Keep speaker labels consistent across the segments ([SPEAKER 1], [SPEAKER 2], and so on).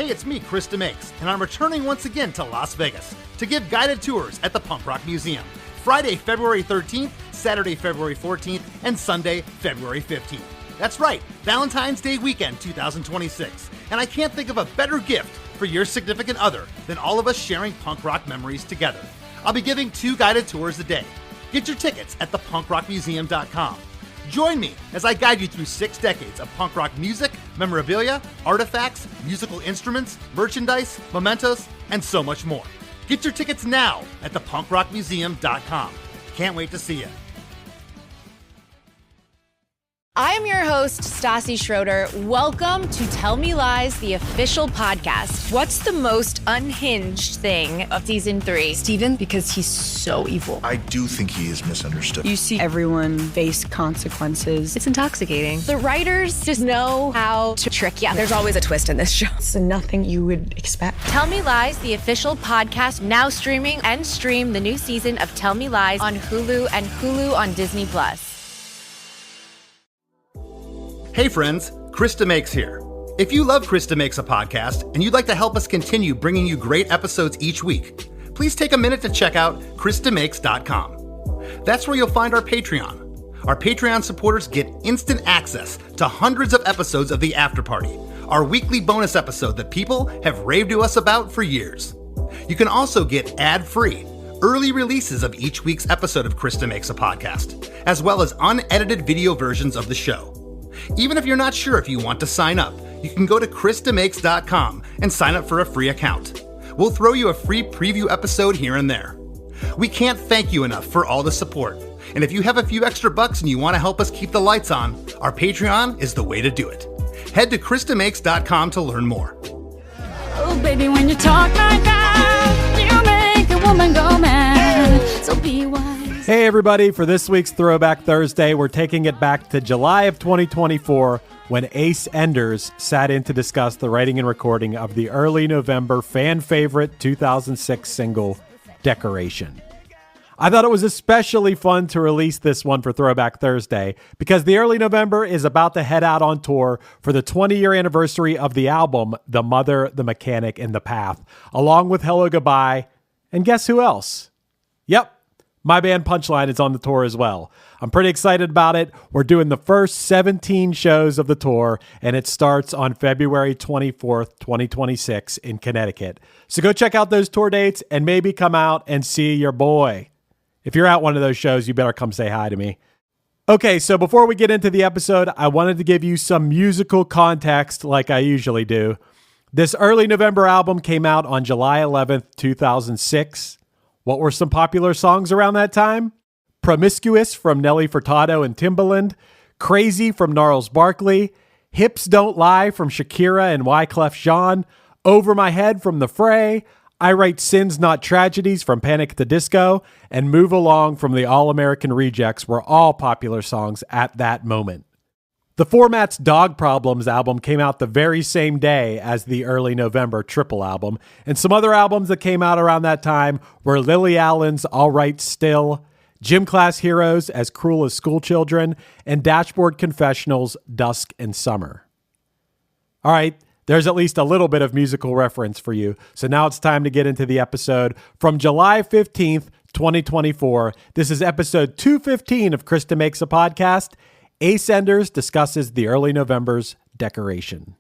[SPEAKER 1] Hey, it's me, Chris DeMakes, and I'm returning once again to Las Vegas to give guided tours at the Punk Rock Museum, Friday, February 13th, Saturday, February 14th, and Sunday, February 15th. That's right, Valentine's Day weekend 2026, and I can't think of a better gift for your significant other than all of us sharing punk rock memories together. I'll be giving 2 guided tours a day. Get your tickets at thepunkrockmuseum.com. Join me as I guide you through 6 decades of punk rock music, memorabilia, artifacts, musical instruments, merchandise, mementos, and so much more. Get your tickets now at thepunkrockmuseum.com. Can't wait to see you.
[SPEAKER 2] I am your host, Stassi Schroeder. Welcome to Tell Me Lies, the official podcast. What's the most unhinged thing of season 3?
[SPEAKER 3] Steven, because he's so evil.
[SPEAKER 4] I do think he is misunderstood.
[SPEAKER 3] You see everyone face consequences.
[SPEAKER 2] It's intoxicating. The writers just know how to trick you.
[SPEAKER 3] There's always a twist in this show. It's nothing you would expect.
[SPEAKER 2] Tell Me Lies, the official podcast, now streaming, and stream the new season of Tell Me Lies on Hulu and Hulu on Disney+.
[SPEAKER 1] Hey friends, Chris DeMakes here. If you love Chris DeMakes a podcast and you'd like to help us continue bringing you great episodes each week, please take a minute to check out chrisdemakes.com. That's where you'll find our Patreon. Our Patreon supporters get instant access to hundreds of episodes of The After Party, our weekly bonus episode that people have raved to us about for years. You can also get ad-free, early releases of each week's episode of Chris DeMakes a podcast, as well as unedited video versions of the show. Even if you're not sure if you want to sign up, you can go to chrisdemakes.com and sign up for a free account. We'll throw you a free preview episode here and there. We can't thank you enough for all the support. And if you have a few extra bucks and you want to help us keep the lights on, our Patreon is the way to do it. Head to chrisdemakes.com to learn more.
[SPEAKER 5] Oh, baby, when you talk like that, you make a woman go mad. So be wise.
[SPEAKER 6] Hey everybody, for this week's Throwback Thursday, we're taking it back to July of 2024 when Ace Enders sat in to discuss the writing and recording of the early November fan favorite 2006 single, Decoration. I thought it was especially fun to release this one for Throwback Thursday because the early November is about to head out on tour for the 20-year anniversary of the album, The Mother, The Mechanic, and The Path, along with Hellogoodbye, and guess who else? Yep. My band Punchline is on the tour as well. I'm pretty excited about it. We're doing the first 17 shows of the tour, and it starts on February 24th, 2026 in Connecticut. So go check out those tour dates and maybe come out and see your boy. If you're at one of those shows, you better come say hi to me. Okay, so before we get into the episode, I wanted to give you some musical context like I usually do. This early November album came out on July 11th, 2006. What were some popular songs around that time? Promiscuous from Nelly Furtado and Timbaland, Crazy from Gnarls Barkley, Hips Don't Lie from Shakira and Wyclef Jean, Over My Head from The Fray, I Write Sins Not Tragedies from Panic at the Disco, and Move Along from the All-American Rejects were all popular songs at that moment. The Format's Dog Problems album came out the very same day as the early November Triple album, and some other albums that came out around that time were Lily Allen's All Right Still, Gym Class Heroes As Cruel as Schoolchildren, and Dashboard Confessional's Dusk and Summer. All right, there's at least a little bit of musical reference for you, so now it's time to get into the episode. From July 15th, 2024, this is episode 215 of Chris DeMakes a Podcast. Ace Enders discusses the early November's Decoration.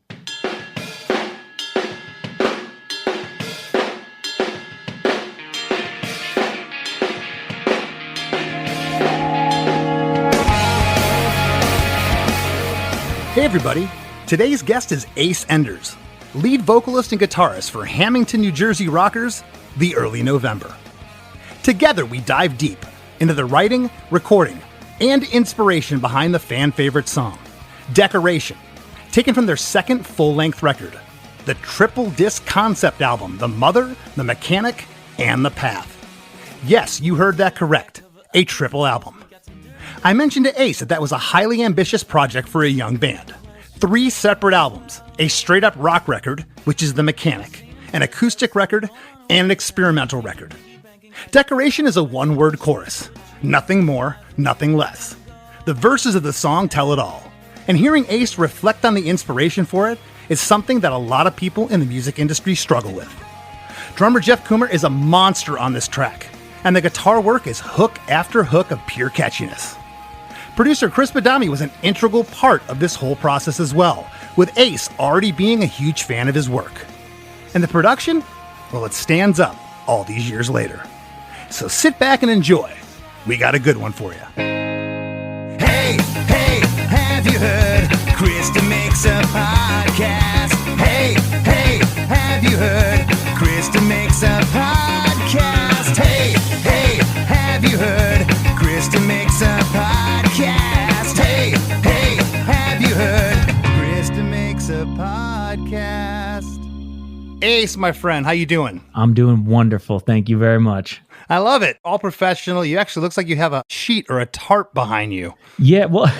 [SPEAKER 1] Hey everybody, today's guest is Ace Enders, lead vocalist and guitarist for Hamilton, New Jersey rockers, The Early November. Together we dive deep into the writing, recording, and inspiration behind the fan favorite song, Decoration, taken from their second full-length record, the triple disc concept album, The Mother, The Mechanic, and The Path. Yes, you heard that correct, a triple album. I mentioned to Ace that was a highly ambitious project for a young band. 3 separate albums, a straight-up rock record, which is The Mechanic, an acoustic record, and an experimental record. Decoration is a one-word chorus. Nothing more, nothing less. The verses of the song tell it all. And hearing Ace reflect on the inspiration for it is something that a lot of people in the music industry struggle with. Drummer Jeff Coomer is a monster on this track, and the guitar work is hook after hook of pure catchiness. Producer Chris Badami was an integral part of this whole process as well, with Ace already being a huge fan of his work. And the production? Well, it stands up all these years later. So sit back and enjoy. We got a good one for you.
[SPEAKER 7] Hey, hey, have you heard? Krista makes a podcast. Hey, hey, have you heard? Krista makes a podcast. Hey, hey, have you heard? Krista makes a podcast. Hey, hey, have you heard? Krista makes a podcast.
[SPEAKER 1] Ace, my friend, how you doing?
[SPEAKER 8] I'm doing wonderful. Thank you very much.
[SPEAKER 1] I love it. All professional. You actually looks like you have a sheet or a tarp behind you.
[SPEAKER 8] Yeah, well,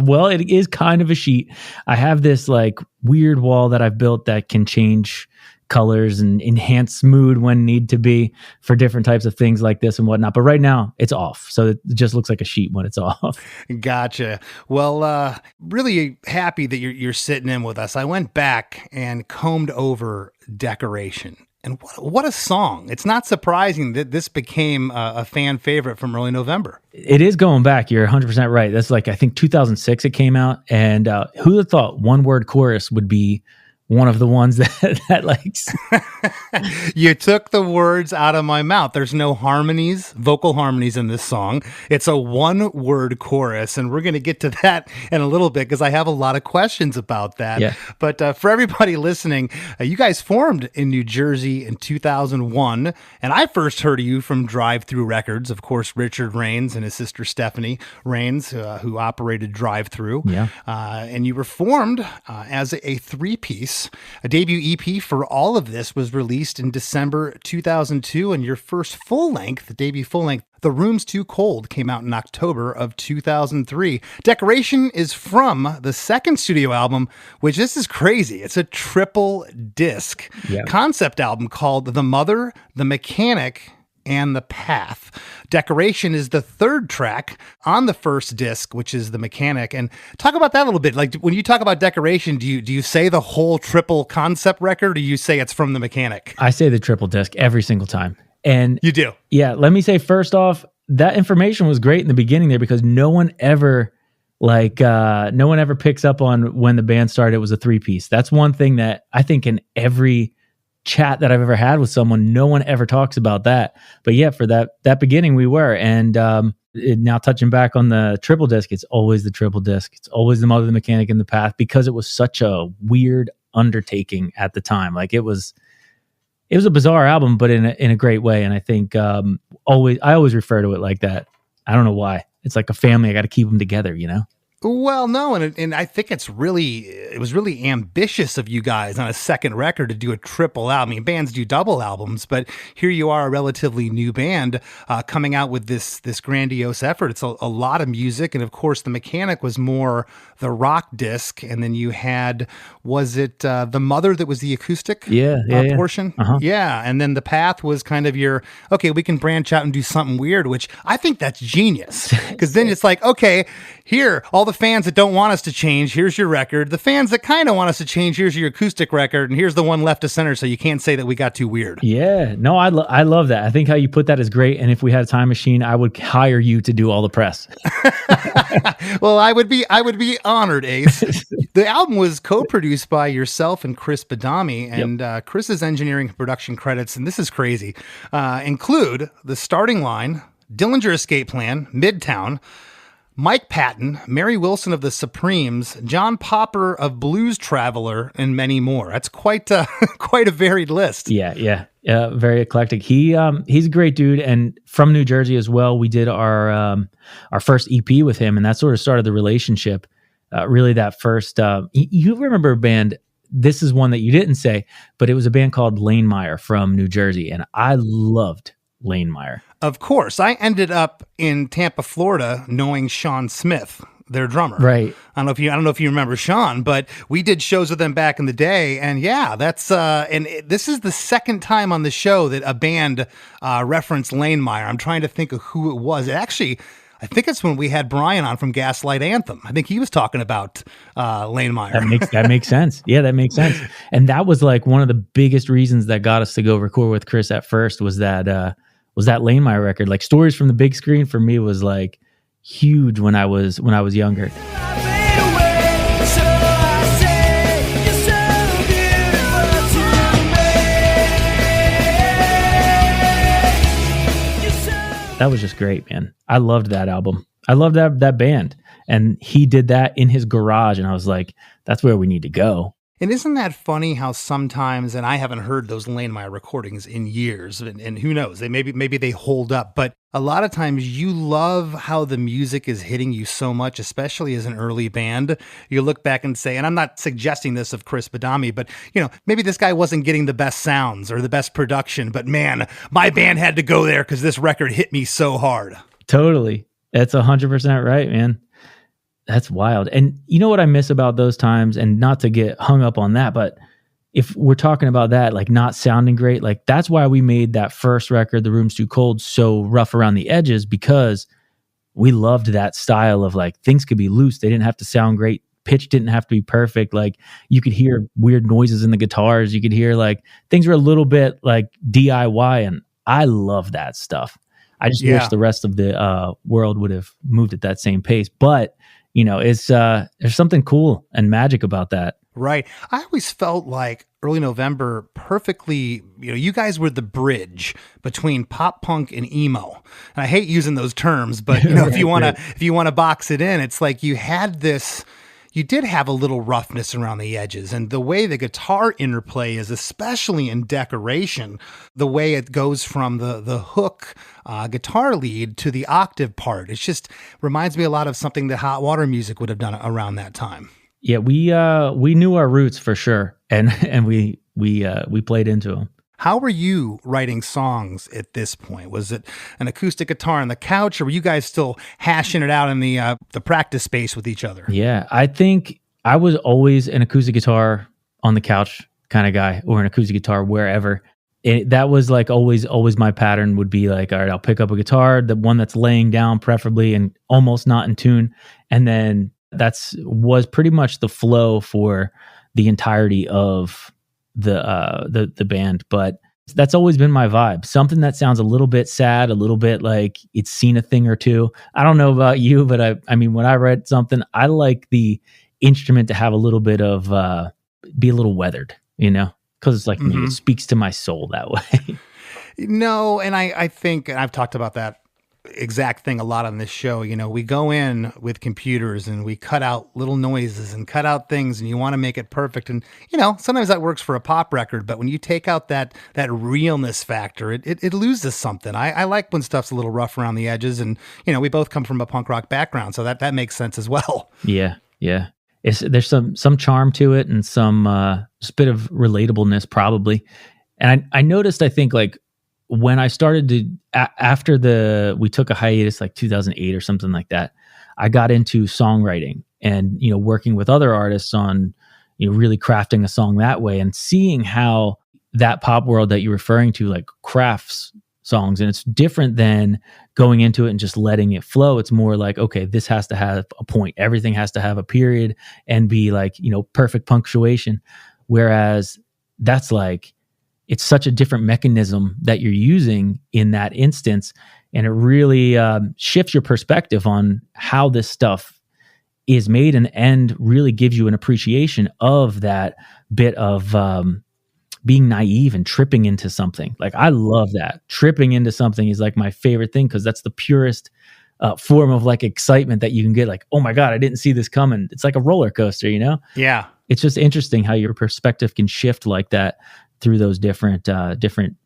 [SPEAKER 8] well, it is kind of a sheet. I have this like weird wall that I've built that can change colors and enhance mood when need to be for different types of things like this and whatnot. But right now it's off. So it just looks like a sheet when it's off.
[SPEAKER 1] Gotcha. Well, really happy that you're sitting in with us. I went back and combed over Decoration. And what a song. It's not surprising that this became a fan favorite from early November.
[SPEAKER 8] It is going back. You're 100% right. That's like, I think 2006 it came out. And who would have thought one word chorus would be one of the ones that likes.
[SPEAKER 1] You took the words out of my mouth. There's no harmonies, vocal harmonies in this song. It's a one-word chorus, and we're going to get to that in a little bit because I have a lot of questions about that.
[SPEAKER 8] Yeah.
[SPEAKER 1] But for everybody listening, you guys formed in New Jersey in 2001, and I first heard of you from Drive Through Records. Of course, Richard Rains and his sister Stephanie Rains, who operated Drive Through.
[SPEAKER 8] Yeah.
[SPEAKER 1] And you were formed as a three-piece. A debut EP for all of this was released in December 2002, and your first full-length, debut full-length, The Room's Too Cold, came out in October of 2003. Decoration is from the second studio album, which this is crazy. It's a triple disc concept album called The Mother, The Mechanic, and The Path. Decoration is the third track on the first disc, which is The Mechanic. And talk about that a little bit. Like when you talk about Decoration, do you say the whole triple concept record, or do you say it's from The Mechanic?
[SPEAKER 8] I say the triple disc every single time. And
[SPEAKER 1] you do?
[SPEAKER 8] Yeah. Let me say first off, that information was great in the beginning there because no one ever picks up on when the band started it was a three-piece. That's one thing that I think in every chat that I've ever had with someone, no one ever talks about that. But yeah, for that beginning we were. And now touching back on the triple disc, it's always the triple disc. It's always The Mother, The Mechanic, and The Path because it was such a weird undertaking at the time. Like it was a bizarre album, but in a great way. And I think I always refer to it like that. I don't know why. It's like a family. I got to keep them together, you know?
[SPEAKER 1] Well, no, and I think it was really ambitious of you guys on a second record to do a triple album. I mean, bands do double albums, but here you are, a relatively new band coming out with this grandiose effort. It's a lot of music, and of course, The Mechanic was more the rock disc, and then you had, was it The Mother that was the acoustic portion?
[SPEAKER 8] Uh-huh.
[SPEAKER 1] Yeah, and then The Path was kind of your, okay, we can branch out and do something weird, which I think that's genius, because then it's like, okay, here, all the fans that don't want us to change, here's your record. The fans that kind of want us to change, here's your acoustic record, and here's the one left to center, so you can't say that we got too weird.
[SPEAKER 8] Yeah, no, I love that. I think how you put that is great, and if we had a time machine, I would hire you to do all the press.
[SPEAKER 1] Well, I would be honored, Ace. The album was co-produced by yourself and Chris Badami, and Chris's engineering and production credits, and this is crazy, include The Starting Line, Dillinger Escape Plan, Midtown, Mike Patton, Mary Wilson of the Supremes, John Popper of Blues Traveler, and many more. That's quite a varied list.
[SPEAKER 8] Yeah, very eclectic. He's a great dude, and from New Jersey as well. We did our first EP with him, and that sort of started the relationship. Really, that first. You remember a band? This is one that you didn't say, but it was a band called Lane Meyer from New Jersey, and I loved Lane Meyer.
[SPEAKER 1] Of course, I ended up in Tampa, Florida, knowing Sean Smith, their drummer.
[SPEAKER 8] Right.
[SPEAKER 1] I don't know if you remember Sean, but we did shows with them back in the day, and yeah, that's this is the second time on the show that a band referenced Lane Meyer. I'm trying to think of who it was. It actually, I think it's when we had Brian on from Gaslight Anthem. I think he was talking about Lane Meyer.
[SPEAKER 8] That makes sense. Yeah, that makes sense. And that was like one of the biggest reasons that got us to go record with Chris at first was that Lane Meyer record. Like Stories from the Big Screen for me was like huge when I was younger. That was just great, man. I loved that album. I loved that band. And he did that in his garage. And I was like, that's where we need to go.
[SPEAKER 1] And isn't that funny how sometimes, and I haven't heard those Lane Meyer recordings in years, and who knows, maybe they hold up, but a lot of times you love how the music is hitting you so much, especially as an early band. You look back and say, and I'm not suggesting this of Chris Badami, but maybe this guy wasn't getting the best sounds or the best production, but man, my band had to go there because this record hit me so hard.
[SPEAKER 8] Totally. That's 100% right, man. That's wild. And you know what I miss about those times, and not to get hung up on that, but if we're talking about that, like not sounding great, like that's why we made that first record, The Room's Too Cold, so rough around the edges, because we loved that style of like things could be loose. They didn't have to sound great. Pitch didn't have to be perfect. Like you could hear weird noises in the guitars. You could hear like things were a little bit like DIY, and I love that stuff. I just wish the rest of the world would have moved at that same pace. But it's there's something cool and magic about that.
[SPEAKER 1] Right. I always felt like Early November perfectly, you guys were the bridge between pop punk and emo. And I hate using those terms, but if you want to box it in, it's like you did have a little roughness around the edges, and the way the guitar interplay is, especially in Decoration, the way it goes from the hook guitar lead to the octave part, it just reminds me a lot of something that Hot Water Music would have done around that time.
[SPEAKER 8] Yeah, we knew our roots for sure, and we played into them.
[SPEAKER 1] How were you writing songs at this point? Was it an acoustic guitar on the couch, or were you guys still hashing it out in the practice space with each other?
[SPEAKER 8] Yeah, I think I was always an acoustic guitar on the couch kind of guy, or an acoustic guitar wherever. That was like always my pattern would be like, all right, I'll pick up a guitar, the one that's laying down preferably and almost not in tune. And then was pretty much the flow for the entirety of the band. But that's always been my vibe. Something that sounds a little bit sad, a little bit like it's seen a thing or two. I don't know about you, but I mean, when I read something, I like the instrument to have a little bit of, be a little weathered, because it's like, it speaks to my soul that way.
[SPEAKER 1] No, and I think, and I've talked about that exact thing a lot on this show. We go in with computers and we cut out little noises and cut out things, and you want to make it perfect. And, sometimes that works for a pop record, but when you take out that realness factor, it loses something. I like when stuff's a little rough around the edges, and, we both come from a punk rock background, so that makes sense as well.
[SPEAKER 8] Yeah. Yeah. There's some charm to it, and some just bit of relatableness probably. And I noticed, I think, like when I started to, after we took a hiatus like 2008 or something like that, I got into songwriting and, working with other artists on, really crafting a song that way, and seeing how that pop world that you're referring to, like, crafts songs. And it's different than going into it and just letting it flow. It's more like, okay, this has to have a point. Everything has to have a period and be like, perfect punctuation. Whereas that's like, it's such a different mechanism that you're using in that instance. And it really shifts your perspective on how this stuff is made, and really gives you an appreciation of that bit of being naive and tripping into something. Like, I love that. Tripping into something is like my favorite thing, because that's the purest form of like excitement that you can get. Like, oh my God, I didn't see this coming. It's like a roller coaster, Yeah. It's just interesting how your perspective can shift like that through those different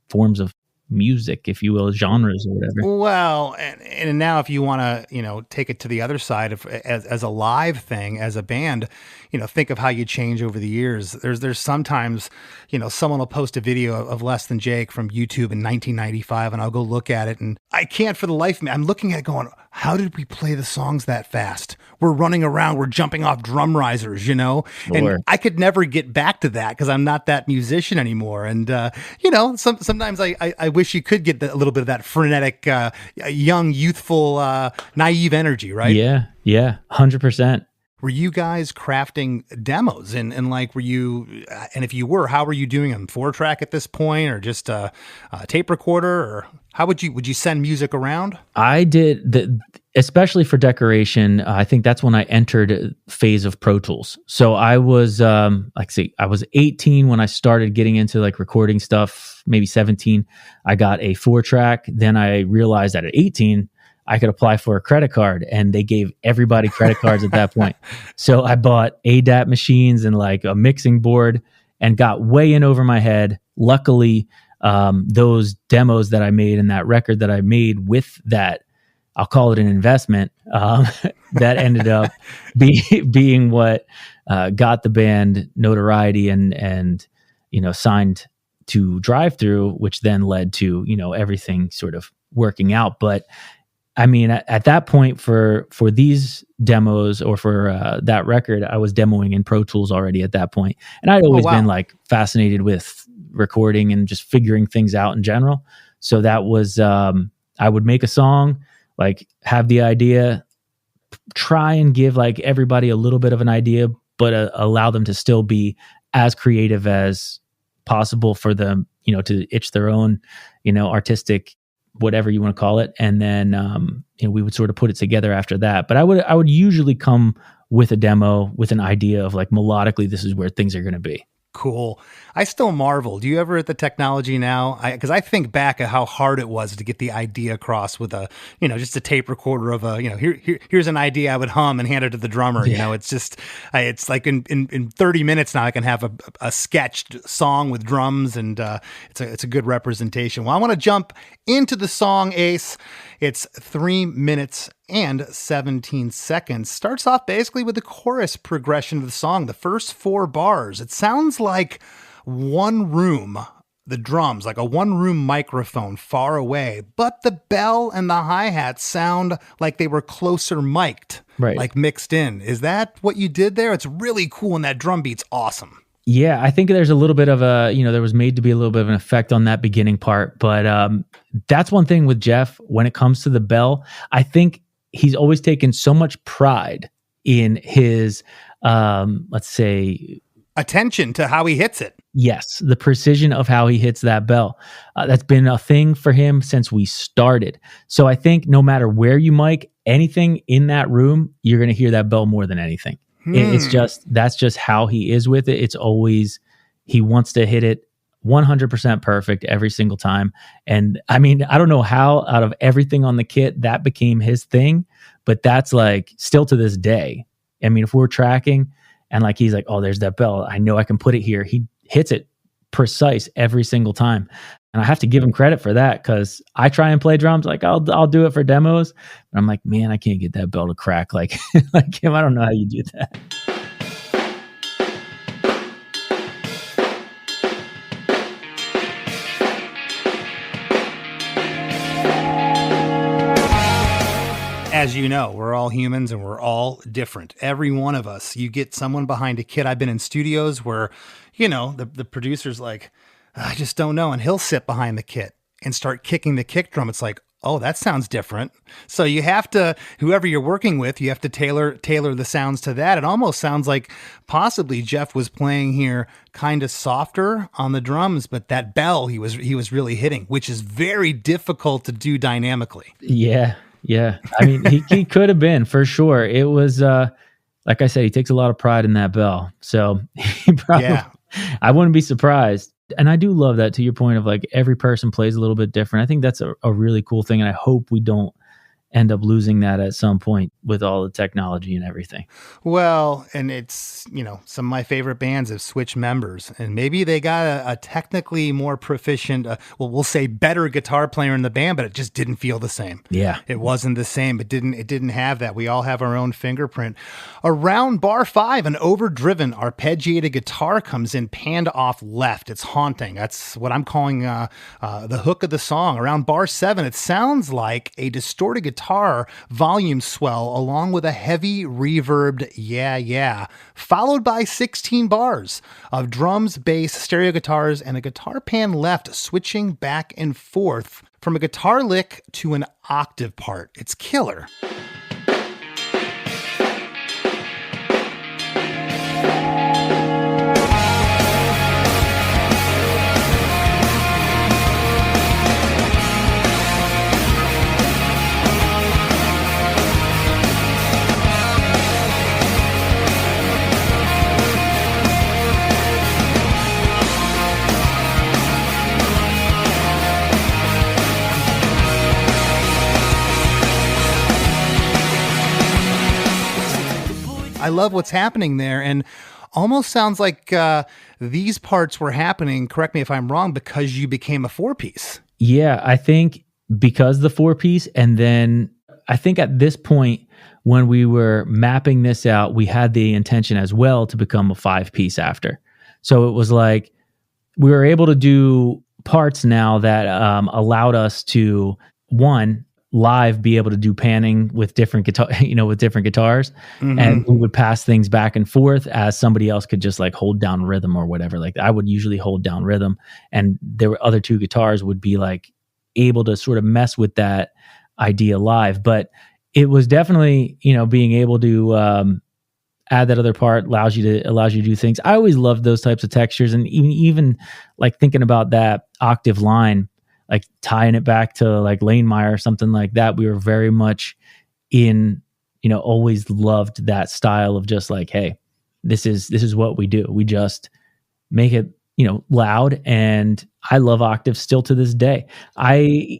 [SPEAKER 8] forms of music, if you will, genres or whatever.
[SPEAKER 1] Well, and now if you want to, take it to the other side as a live thing, as a band, think of how you change over the years. There's sometimes, someone will post a video of Less Than Jake from YouTube in 1995, and I'll go look at it, and I can't for the life of me. I'm looking at it going, how did we play the songs that fast? We're running around, we're jumping off drum risers, you know?
[SPEAKER 8] Sure.
[SPEAKER 1] And I could never get back to that because I'm not that musician anymore. And, you know, sometimes I wish you could get a little bit of that frenetic, young, youthful, naive energy, right?
[SPEAKER 8] Yeah, 100%.
[SPEAKER 1] Were you guys crafting demos and like, were you, and if you were, how were you doing them? 4-track at this point, or just a tape recorder, or how would you send music around?
[SPEAKER 8] I did especially for decoration. I think that's when I entered a phase of Pro Tools. So I was, I was 18 when I started getting into like recording stuff, maybe 17. I got a 4-track. Then I realized that at 18, I could apply for a credit card, and they gave everybody credit cards at that point. So I bought ADAT machines and like a mixing board and got way in over my head. Luckily, those demos that I made and that record that I made with that, I'll call it an investment, that ended up being what got the band notoriety and you know, signed to Drive Through, which then led to, you know, everything sort of working out. But I mean, at that point, for these demos or for that record, I was demoing in Pro Tools already at that point. And I'd always been like fascinated with recording and just figuring things out in general. So that was, I would make a song, like have the idea, try and give like everybody a little bit of an idea, but allow them to still be as creative as possible for them, you know, to itch their own, you know, artistic, whatever you want to call it. And then, you know, we would sort of put it together after that. But I would usually come with a demo with an idea of like melodically, this is where things are going to be.
[SPEAKER 1] Cool. I still marvel. Do you ever at the technology now? Because I think back at how hard it was to get the idea across with a, you know, just a tape recorder of a, you know, here's an idea I would hum and hand it to the drummer. Yeah. You know, it's just, it's like in 30 minutes now I can have a sketched song with drums, and it's a good representation. Well, I want to jump into the song, Ace. It's 3 minutes and 17 seconds. Starts off basically with the chorus progression of the song. The first 4 bars. It sounds like one room, the drums, like a one-room microphone far away, but the bell and the hi-hat sound like they were closer mic'd,
[SPEAKER 8] right? Like
[SPEAKER 1] mixed in. Is that what you did there? It's really cool, and that drum beat's awesome.
[SPEAKER 8] Yeah, I think there's a little bit of a, you know, there was made to be a little bit of an effect on that beginning part. But that's one thing with Jeff, when it comes to the bell, I think he's always taken so much pride in his, let's say,
[SPEAKER 1] attention to how he hits it.
[SPEAKER 8] Yes, the precision of how he hits that bell. That's been a thing for him since we started. So I think no matter where you mic anything in that room, you're going to hear that bell more than anything. It's just, that's just how he is with it. It's always, he wants to hit it 100% perfect every single time. And I mean, I don't know how out of everything on the kit that became his thing, but that's like still to this day. I mean, if we're tracking and like, he's like, oh, there's that bell, I know I can put it here. He hits it precise every single time. And I have to give him credit for that, because I try and play drums, like I'll do it for demos, but I'm like, man, I can't get that bell to crack like like him. I don't know how you do that.
[SPEAKER 1] As you know, we're all humans and we're all different. Every one of us. You get someone behind a kit. I've been in studios where, you know, the producer's like, I just don't know. And he'll sit behind the kit and start kicking the kick drum. It's like, oh, that sounds different. So you have to, whoever you're working with, you have to tailor the sounds to that. It almost sounds like possibly Jeff was playing here kind of softer on the drums, but that bell he was really hitting, which is very difficult to do dynamically.
[SPEAKER 8] Yeah. I mean, he could have been, for sure. It was, like I said, he takes a lot of pride in that bell. So he probably, I wouldn't be surprised. And I do love that, to your point of like every person plays a little bit different. I think that's a really cool thing. And I hope we don't end up losing that at some point with all the technology and everything.
[SPEAKER 1] Well, and it's, you know, some of my favorite bands have switched members, and maybe they got a technically more proficient, we'll say better guitar player in the band, but it just didn't feel the same.
[SPEAKER 8] Yeah.
[SPEAKER 1] It wasn't the same. It didn't have that. We all have our own fingerprint. Around bar 5, an overdriven arpeggiated guitar comes in, panned off left. It's haunting. That's what I'm calling the hook of the song. Around bar 7, it sounds like a distorted guitar guitar volume swell along with a heavy reverbed yeah, yeah, followed by 16 bars of drums, bass, stereo guitars, and a guitar pan left switching back and forth from a guitar lick to an octave part. It's killer. I love what's happening there, and almost sounds like these parts were happening, correct me if I'm wrong, because you became a 4-piece.
[SPEAKER 8] Yeah, I think because the 4-piece, and then I think at this point when we were mapping this out, we had the intention as well to become a 5-piece after. So it was like we were able to do parts now that allowed us to, one, live be able to do panning with different guitars, and we would pass things back and forth as somebody else could just like hold down rhythm or whatever. Like I would usually hold down rhythm, and there were other 2 guitars would be like able to sort of mess with that idea live. But it was definitely, being able to add that other part allows you to do things. I always loved those types of textures, and even like thinking about that octave line, like tying it back to like Lanemeyer or something like that. We were very much in, always loved that style of just like, hey, this is what we do. We just make it, loud. And I love octaves still to this day. I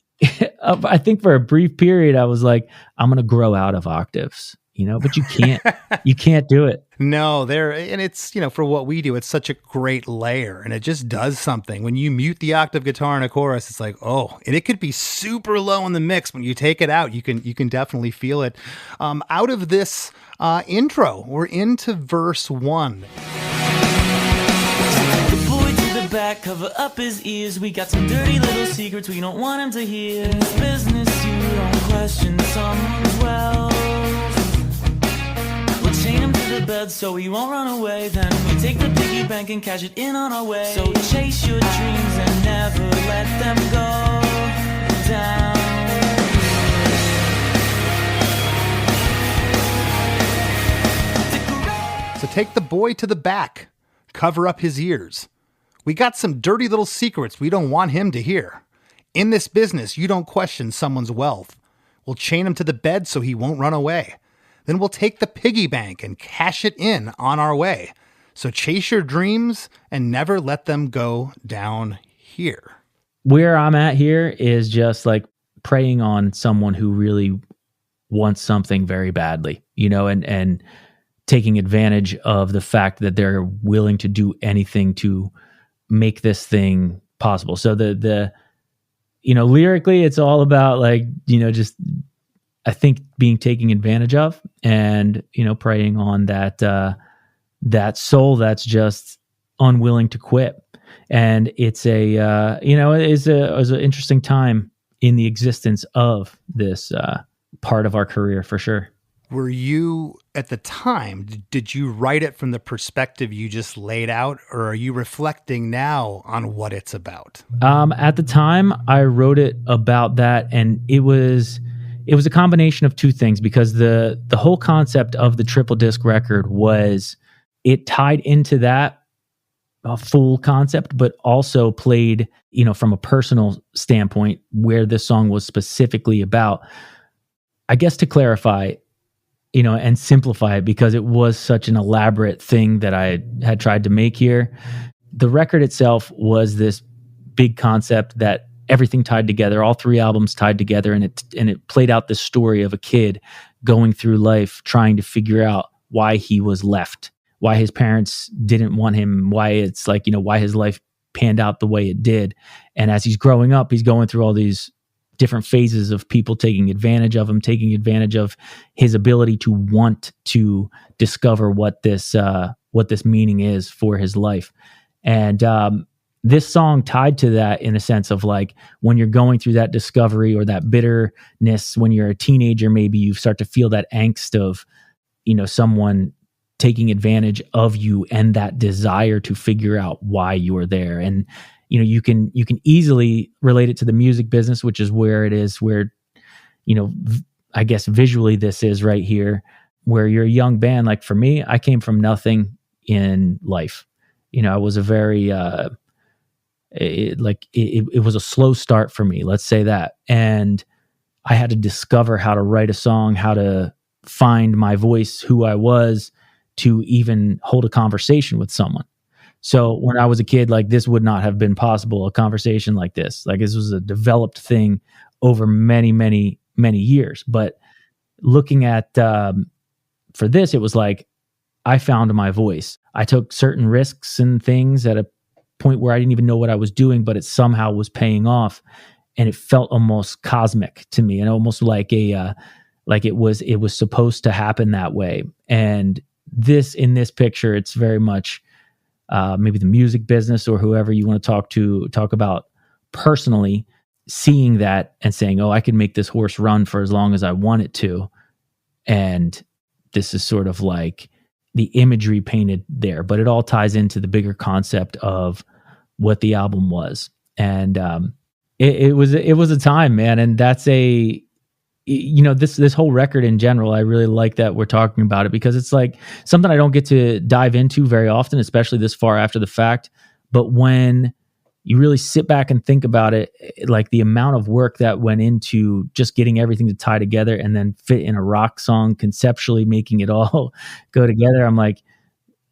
[SPEAKER 8] think for a brief period, I was like, I'm going to grow out of octaves, but you can't do it.
[SPEAKER 1] No, and it's, for what we do, it's such a great layer, and it just does something. When you mute the octave guitar in a chorus, it's like, oh, and it could be super low in the mix. When you take it out, you can definitely feel it. Out of this intro, we're into verse 1.
[SPEAKER 9] Back, cover up his ears. We got some dirty little secrets we don't want him to hear. It's business, you don't question someone's wealth. We'll chain him to the bed so he won't run away. Then we take the piggy bank and cash it in on our way. So chase your dreams and never let them go down.
[SPEAKER 1] So take the boy to the back, cover up his ears. We got some dirty little secrets we don't want him to hear. In this business, you don't question someone's wealth. We'll chain him to the bed so he won't run away. Then we'll take the piggy bank and cash it in on our way. So chase your dreams and never let them go down here.
[SPEAKER 8] Where I'm at here is just like preying on someone who really wants something very badly, and taking advantage of the fact that they're willing to do anything to make this thing possible. So the lyrically, it's all about like, just, I think being taken advantage of, and, preying on that soul that's just unwilling to quit. And it's it's an interesting time in the existence of this part of our career for sure.
[SPEAKER 1] Were you, at the time, did you write it from the perspective you just laid out, or are you reflecting now on what it's about?
[SPEAKER 8] At the time, I wrote it about that, and it was a combination of 2 things, because the whole concept of the triple disc record was it tied into that full concept, but also played, from a personal standpoint, where this song was specifically about. I guess to clarify, and simplify it, because it was such an elaborate thing that I had tried to make here. The record itself was this big concept that everything tied together, all 3 albums tied together, and it played out this story of a kid going through life trying to figure out why he was left, why his parents didn't want him, why it's like, why his life panned out the way it did. And as he's growing up, he's going through all these different phases of people taking advantage of him, taking advantage of his ability to want to discover what this meaning is for his life. And this song tied to that in a sense of like when you're going through that discovery or that bitterness, when you're a teenager, maybe you start to feel that angst of, someone taking advantage of you and that desire to figure out why you are there. And, you can easily relate it to the music business, which is where it is, where, I guess visually this is right here, where you're a young band. Like for me, I came from nothing in life. I was a very, it was a slow start for me. Let's say that. And I had to discover how to write a song, how to find my voice, who I was, to even hold a conversation with someone. So when I was a kid, like this would not have been possible, a conversation like this. Like this was a developed thing over many, many, many years. But looking at, for this, it was like, I found my voice. I took certain risks and things at a point where I didn't even know what I was doing, but it somehow was paying off. And it felt almost cosmic to me, and almost like it was supposed to happen that way. And in this picture, it's very much maybe the music business or whoever you want to talk about personally, seeing that and saying, oh, I can make this horse run for as long as I want it to. And this is sort of like the imagery painted there, but it all ties into the bigger concept of what the album was. And it was a time, man. And that's this whole record in general, I really like that we're talking about it, because it's like something I don't get to dive into very often, especially this far after the fact. But when you really sit back and think about it, like the amount of work that went into just getting everything to tie together and then fit in a rock song, conceptually making it all go together. I'm like,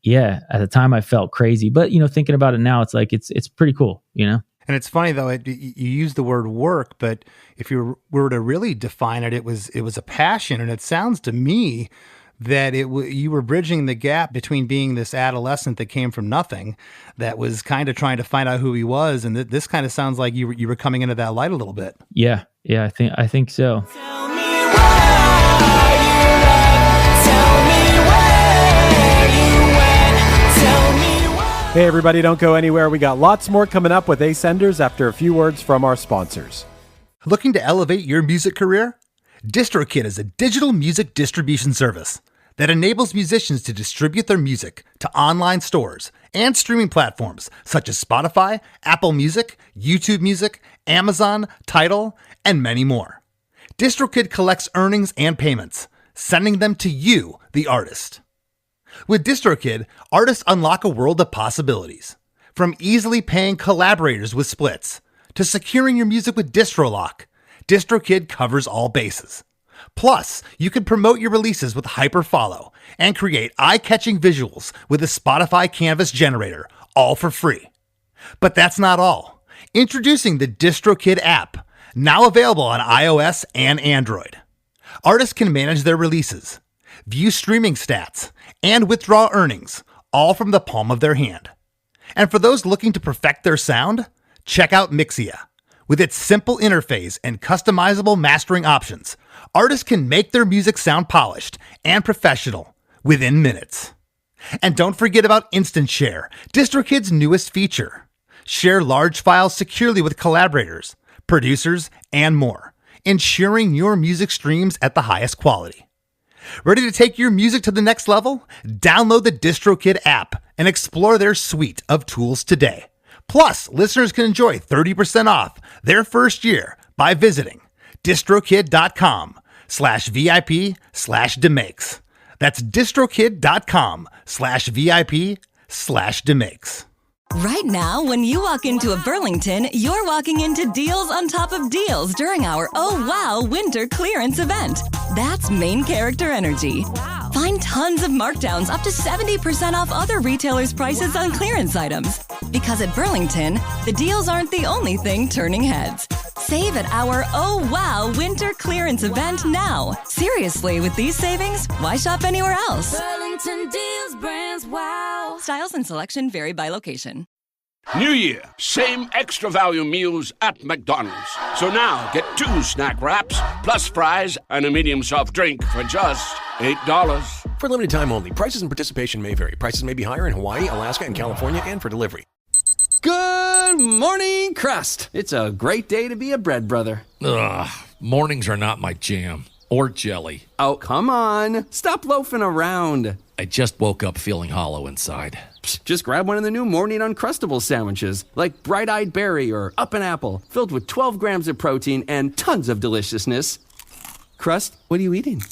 [SPEAKER 8] yeah, at the time I felt crazy, but thinking about it now, it's like, it's pretty cool,
[SPEAKER 1] And it's funny though, you use the word work, but if you were to really define it, it was a passion. And it sounds to me that you were bridging the gap between being this adolescent that came from nothing, that was kind of trying to find out who he was. And this kind of sounds like you were coming into that light a little bit.
[SPEAKER 8] Yeah, I think so.
[SPEAKER 9] Tell me where you left. Tell me where you went. Tell me where.
[SPEAKER 6] Hey everybody, don't go anywhere. We got lots more coming up with Ace Enders after a few words from our sponsors.
[SPEAKER 1] Looking to elevate your music career? DistroKid is a digital music distribution service that enables musicians to distribute their music to online stores and streaming platforms such as Spotify, Apple Music, YouTube Music, Amazon, Tidal, and many more. DistroKid collects earnings and payments, sending them to you, the artist. With DistroKid, artists unlock a world of possibilities. From easily paying collaborators with splits to securing your music with DistroLock, DistroKid covers all bases. Plus, you can promote your releases with Hyperfollow and create eye-catching visuals with a Spotify Canvas generator, all for free. But that's not all. Introducing the DistroKid app, now available on iOS and Android. Artists can manage their releases, view streaming stats, and withdraw earnings, all from the palm of their hand. And for those looking to perfect their sound, check out Mixia. With its simple interface and customizable mastering options, artists can make their music sound polished and professional within minutes. And don't forget about Instant Share, DistroKid's newest feature. Share large files securely with collaborators, producers, and more, ensuring your music streams at the highest quality. Ready to take your music to the next level? Download the DistroKid app and explore their suite of tools today. Plus, listeners can enjoy 30% off their first year by visiting distrokid.com/VIP/DeMakes. That's distrokid.com/VIP/DeMakes.
[SPEAKER 10] Right now, when you walk into a Burlington, you're walking into deals on top of deals during our Oh Wow Winter Clearance event. That's main character energy. Wow. Find tons of markdowns up to 70% off other retailers' prices on clearance items. Because at Burlington, the deals aren't the only thing turning heads. Save at our Oh Wow Winter Clearance event now. Seriously, with these savings, why shop anywhere else?
[SPEAKER 5] Burlington deals, brands, wow.
[SPEAKER 10] Styles and selection vary by location.
[SPEAKER 11] New Year, same extra value meals at McDonald's. So now get 2 snack wraps, plus fries, and a medium soft drink for just $8.
[SPEAKER 12] For limited time only. Prices and participation may vary. Prices may be higher in Hawaii, Alaska, and California, and for delivery.
[SPEAKER 7] Good
[SPEAKER 12] morning, crust. It's a great day to be a bread brother.
[SPEAKER 13] Ugh, mornings are not my jam. Or jelly.
[SPEAKER 12] Oh, come on. Stop loafing around.
[SPEAKER 13] I just woke up feeling hollow inside.
[SPEAKER 12] Psst, just grab one of the new Morning Uncrustables sandwiches, like Bright-Eyed Berry or Up and Apple, filled with 12 grams of protein and tons of deliciousness. Crust, what are you eating?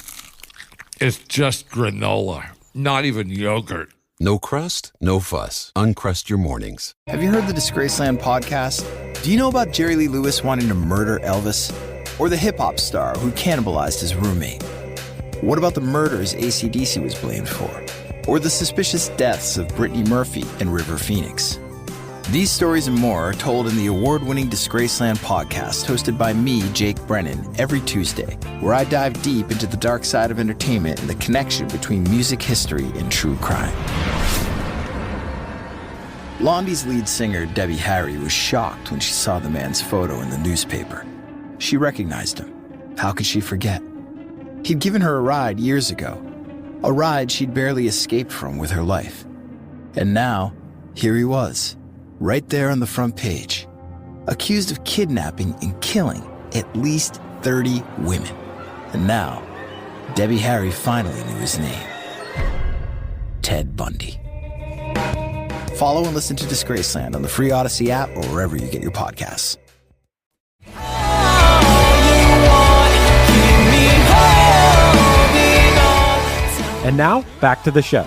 [SPEAKER 13] It's just granola, not even yogurt.
[SPEAKER 14] No crust, no fuss. Uncrust your mornings.
[SPEAKER 15] Have you heard the Disgraceland podcast? Do you know about Jerry Lee Lewis wanting to murder Elvis? Or the hip-hop star who cannibalized his roommate? What about the murders AC/DC was blamed for? Or the suspicious deaths of Brittany Murphy and River Phoenix? These stories and more are told in the award-winning Disgraceland podcast hosted by me, Jake Brennan, every Tuesday, where I dive deep into the dark side of entertainment and the connection between music history and true crime. Blondie's lead singer, Debbie Harry, was shocked when she saw the man's photo in the newspaper. She recognized him. How could she forget? He'd given her a ride years ago, a ride she'd barely escaped from with her life. And now, here he was, right there on the front page, accused of kidnapping and killing at least 30 women. And now, Debbie Harry finally knew his name. Ted Bundy. Follow and listen to Disgraceland on the free Odyssey app or wherever you get your podcasts.
[SPEAKER 6] And now, back to the show.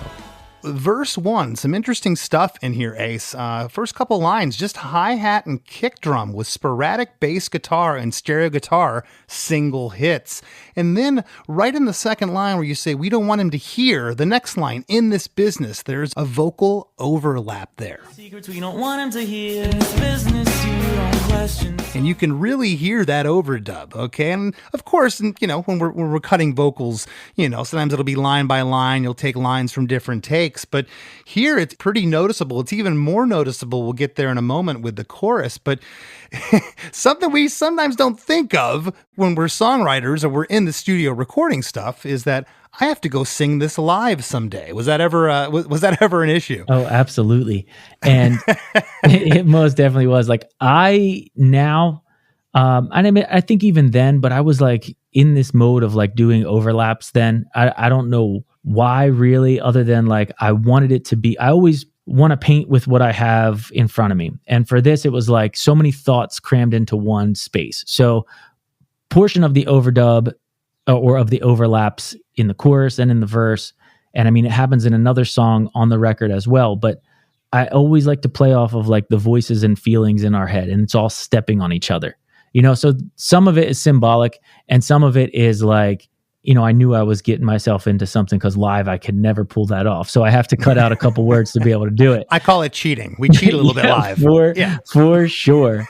[SPEAKER 1] Verse 1, some interesting stuff in here, Ace. First couple lines, just hi-hat and kick drum with sporadic bass guitar and stereo guitar, single hits. And then right in the second line where you say, we don't want him to hear, the next line, in this business, there's a vocal overlap there.
[SPEAKER 9] Secrets we don't want him to hear. It's business, you don't question.
[SPEAKER 1] And you can really hear that overdub, okay? And of course, when we're cutting vocals, sometimes it'll be line by line, you'll take lines from different takes. But here it's pretty noticeable. It's even more noticeable. We'll get there in a moment with the chorus. But something we sometimes don't think of when we're songwriters or we're in the studio recording stuff is that I have to go sing this live someday. Was that ever an issue?
[SPEAKER 8] Oh, absolutely. And it most definitely was. Like I think even then, but I was like in this mode of like doing overlaps then. I don't know why really, other than like I wanted it to be, I always want to paint with what I have in front of me. And for this, it was like so many thoughts crammed into one space. So portion of the overdub or of the overlaps in the chorus and in the verse. And I mean, it happens in another song on the record as well, but I always like to play off of like the voices and feelings in our head, and it's all stepping on each other, so some of it is symbolic and some of it is like, I knew I was getting myself into something because live I could never pull that off. So I have to cut out a couple words to be able to do it.
[SPEAKER 1] I call it cheating. We cheat a little bit live.
[SPEAKER 8] For sure.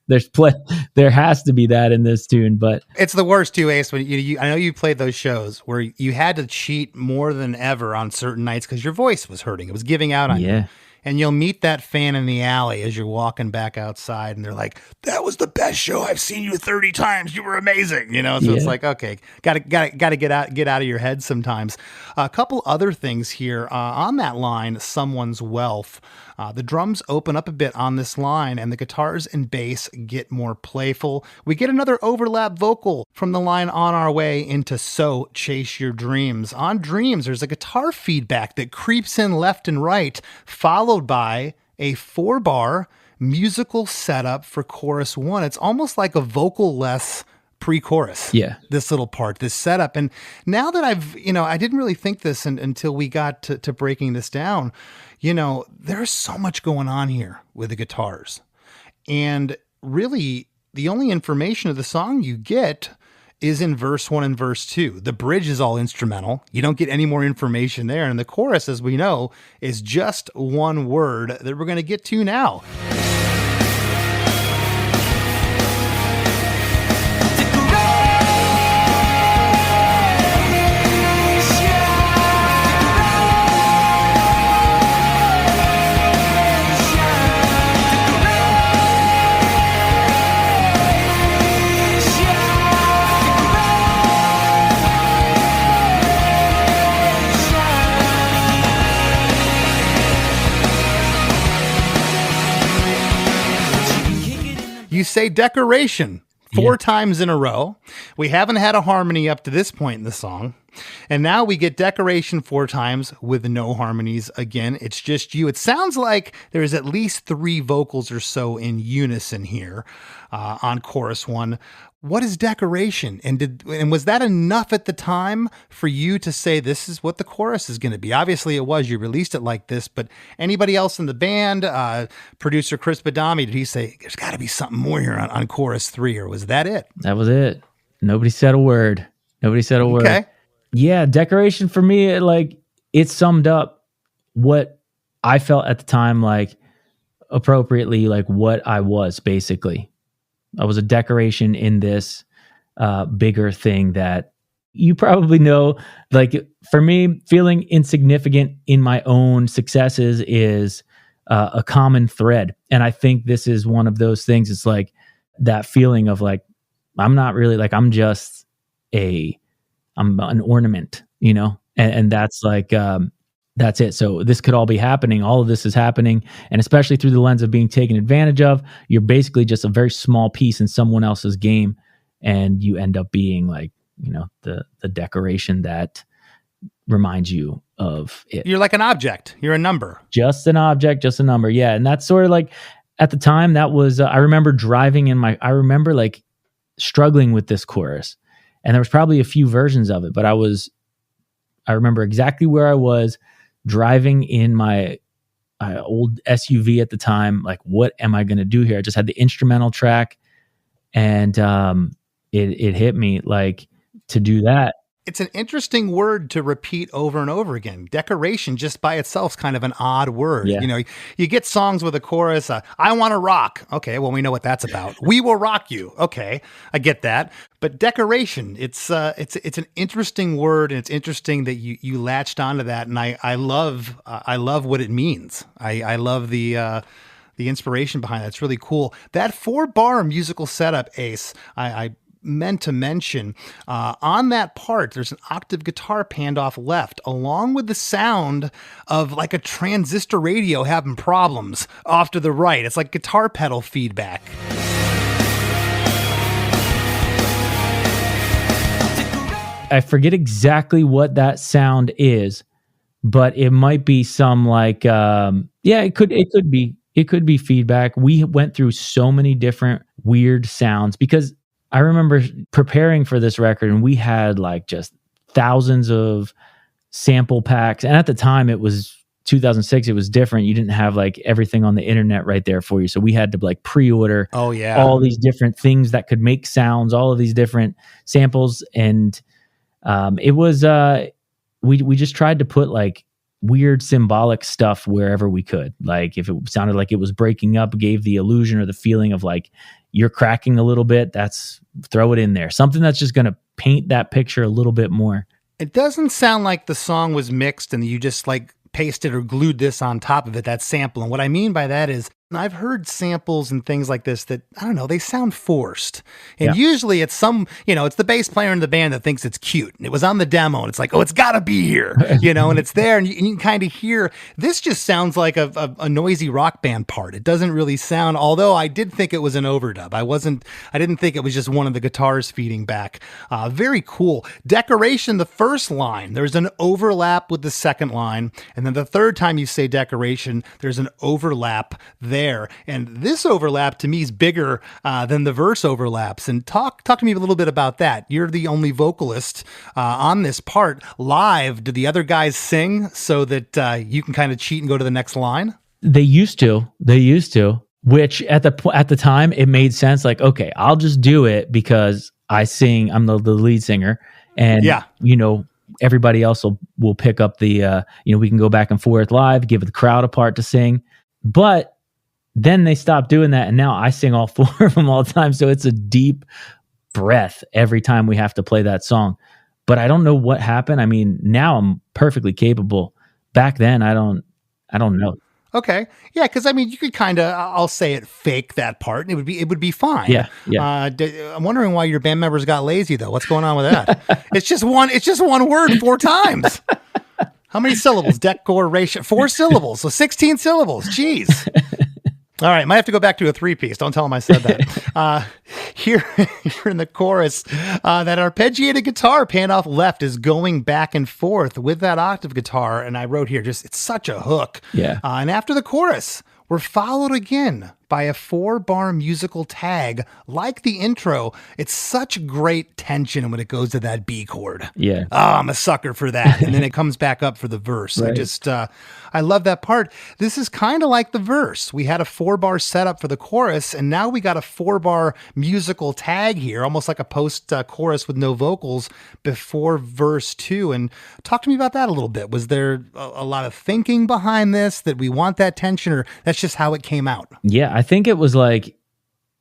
[SPEAKER 8] There has to be that in this tune, but
[SPEAKER 1] it's the worst too, Ace. When I know you played those shows where you had to cheat more than ever on certain nights because your voice was hurting. It was giving out on you. And you'll meet that fan in the alley as you're walking back outside, and they're like, "That was the best show. I've seen you 30 times. You were amazing." So it's like, okay, gotta get out of your head sometimes. A couple other things here on that line, "Someone's Wealth." The drums open up a bit on this line, and the guitars and bass get more playful. We get another overlap vocal from the line "On Our Way" into "So Chase Your Dreams." On Dreams, there's a guitar feedback that creeps in left and right, followed by a 4-bar musical setup for chorus 1. It's almost like a vocal-less pre-chorus.
[SPEAKER 8] Yeah.
[SPEAKER 1] This little part, this setup. And now that I didn't really think this until we got to breaking this down. There's so much going on here with the guitars. And really, the only information of the song you get is in verse 1 and verse 2. The bridge is all instrumental. You don't get any more information there. And the chorus, as we know, is just one word that we're going to get to now. You say decoration 4 times in a row. We haven't had a harmony up to this point in the song. And now we get decoration 4 times with no harmonies again. It's just you. It sounds like there's at least 3 vocals or so in unison here on chorus 1. What is decoration? And was that enough at the time for you to say this is what the chorus is going to be? Obviously it was. You released it like this, but anybody else in the band, producer Chris Badami, did he say there's got to be something more here on chorus 3, or was that it?
[SPEAKER 8] That was it. Nobody said a word.
[SPEAKER 1] Okay.
[SPEAKER 8] Yeah, decoration for me, it summed up what I felt at the time, appropriately, what I was basically. I was a decoration in this bigger thing that you probably know. For me, feeling insignificant in my own successes is a common thread. And I think this is one of those things. It's that feeling of I'm not really I'm an ornament, and that's that's it. So this could all be happening. All of this is happening. And especially through the lens of being taken advantage of, you're basically just a very small piece in someone else's game. And you end up being the decoration that reminds you of it.
[SPEAKER 1] You're like an object. You're a number.
[SPEAKER 8] Just an object, just a number. Yeah. And that's sort of at the time that was, I remember driving I remember struggling with this chorus. And there was probably a few versions of it, but I remember exactly where I was driving in my old SUV at the time. What am I going to do here? I just had the instrumental track, and it hit me to do that.
[SPEAKER 1] It's an interesting word to repeat over and over again. Decoration just by itself is kind of an odd word.
[SPEAKER 8] Yeah.
[SPEAKER 1] You get songs with a chorus, I want to rock. Okay, well, we know what that's about. We will rock you. Okay, I get that. But decoration, it's an interesting word, and it's interesting that you latched onto that, and I love what it means. I love the inspiration behind that. It's really cool. That 4-bar musical setup, Ace, I meant to mention, on that part, there's an octave guitar panned off left, along with the sound of a transistor radio having problems off to the right. It's like guitar pedal feedback.
[SPEAKER 8] I forget exactly what that sound is, but it might be some it could be feedback. We went through so many different weird sounds because I remember preparing for this record, and we had just thousands of sample packs. And at the time, it was 2006. It was different. You didn't have everything on the internet right there for you. So we had to pre-order all these different things that could make sounds, all of these different samples. And it was, we just tried to put weird symbolic stuff wherever we could. If it sounded like it was breaking up, gave the illusion or the feeling of you're cracking a little bit, throw it in there. Something that's just going to paint that picture a little bit more.
[SPEAKER 1] It doesn't sound like the song was mixed and you just pasted or glued this on top of it, that sample. And what I mean by that is, I've heard samples and things like this that, I don't know, they sound forced. And usually it's it's the bass player in the band that thinks it's cute. And it was on the demo and it's it's got to be here, and it's there. And you can kind of hear, this just sounds like a noisy rock band part. It doesn't really sound, although I did think it was an overdub. I didn't think it was just one of the guitars feeding back. Very cool. Decoration, the first line, there's an overlap with the second line. And then the third time you say decoration, there's an overlap there. And this overlap to me is bigger than the verse overlaps. And talk to me a little bit about that. You're the only vocalist on this part. Live, do the other guys sing so that you can kind of cheat and go to the next line?
[SPEAKER 8] They used to, which at the time it made sense. Okay, I'll just do it because I sing. I'm the lead singer, and everybody else will pick up the we can go back and forth live, give the crowd a part to sing. But then they stopped doing that, and now I sing all 4 of them all the time. So it's a deep breath every time we have to play that song. But I don't know what happened. I mean, now I'm perfectly capable. Back then, I don't know.
[SPEAKER 1] Okay. Yeah, because you could kind of, I'll say it, fake that part, and it would be fine.
[SPEAKER 8] Yeah.
[SPEAKER 1] I'm wondering why your band members got lazy though. What's going on with that? It's just one word 4 times. How many syllables? Decoration. 4 syllables. So 16 syllables. Jeez. All right, might have to go back to a 3-piece. Don't tell him I said that. Here in the chorus, that arpeggiated guitar pan off left is going back and forth with that octave guitar. And I wrote here, it's such a hook.
[SPEAKER 8] Yeah.
[SPEAKER 1] And after the chorus, we're followed again by a 4-bar musical tag like the intro. It's such great tension when it goes to that B chord.
[SPEAKER 8] Yeah.
[SPEAKER 1] Oh, I'm a sucker for that. And then it comes back up for the verse.
[SPEAKER 8] Right.
[SPEAKER 1] I love that part. This is kind of like the verse. We had a 4-bar setup for the chorus, and now we got a 4-bar musical tag here, almost like a post-chorus with no vocals before verse 2. And talk to me about that a little bit. Was there a lot of thinking behind this, that we want that tension, or that's just how it came out?
[SPEAKER 8] Yeah, I think it was like,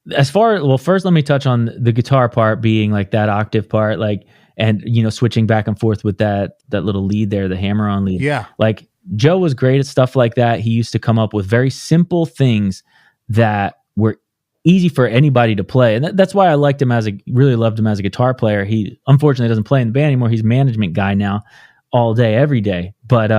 [SPEAKER 8] first let me touch on the guitar part being like that octave part, like, and, switching back and forth with that little lead there, the hammer-on lead.
[SPEAKER 1] Yeah.
[SPEAKER 8] Like, Joe was great at stuff like that. He used to come up with very simple things that were easy for anybody to play. And that's why I really loved him as a guitar player. He unfortunately doesn't play in the band anymore. He's a management guy now, all day, every day. But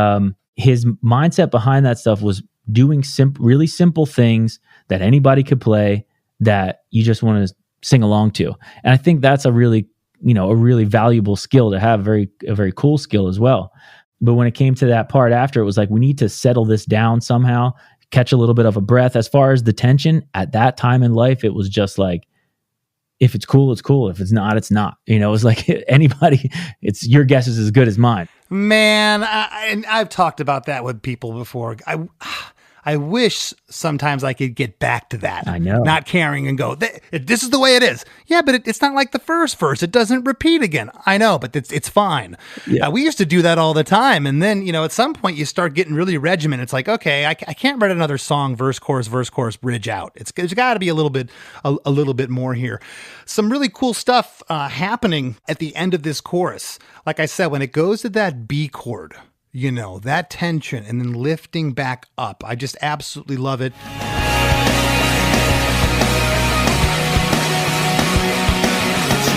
[SPEAKER 8] his mindset behind that stuff was doing really simple things that anybody could play that you just want to sing along to. And I think that's a really valuable skill to have, a very cool skill as well. But when it came to that part after, it was like, we need to settle this down somehow, catch a little bit of a breath. As far as the tension at that time in life, it was just like, if it's cool, it's cool. If it's not, it's not. It was like anybody, it's your guess is as good as mine.
[SPEAKER 1] Man, and I've talked about that with people before. I wish sometimes I could get back to that.
[SPEAKER 8] I know.
[SPEAKER 1] Not caring and go, this is the way it is. Yeah, but it's not like the first verse. It doesn't repeat again. I know, but it's fine.
[SPEAKER 8] Yeah.
[SPEAKER 1] We used to do that all the time. And then, at some point you start getting really regimented. It's like, okay, I can't write another song, verse, chorus, bridge out. There's got to be a little bit more here. Some really cool stuff happening at the end of this chorus. Like I said, when it goes to that B chord, that tension and then lifting back up. I just absolutely love it.
[SPEAKER 9] You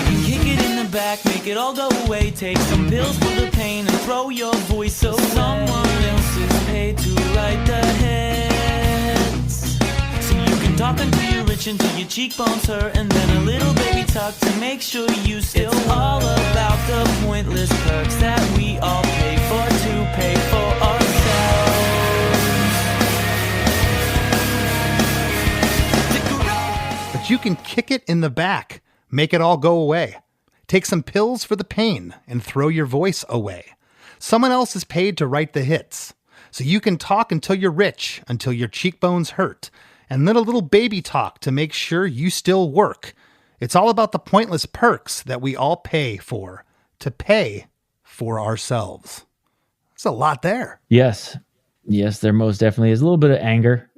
[SPEAKER 9] can kick it in the back, make it all go away. Take some pills for the pain and throw your voice away. Someone else is paid to write the hits. So you can talk until you're rich, until your cheekbones hurt, and then a little baby talk to make sure you still. It's all about the pointless perks that we all pay for to pay for ourselves.
[SPEAKER 1] But you can kick it in the back, make it all go away. Take some pills for the pain and throw your voice away. Someone else is paid to write the hits. So you can talk until you're rich, until your cheekbones hurt, and then a little baby talk to make sure you still work. It's all about the pointless perks that we all pay for to pay for ourselves. There's a lot there.
[SPEAKER 8] Yes, there most definitely is a little bit of anger,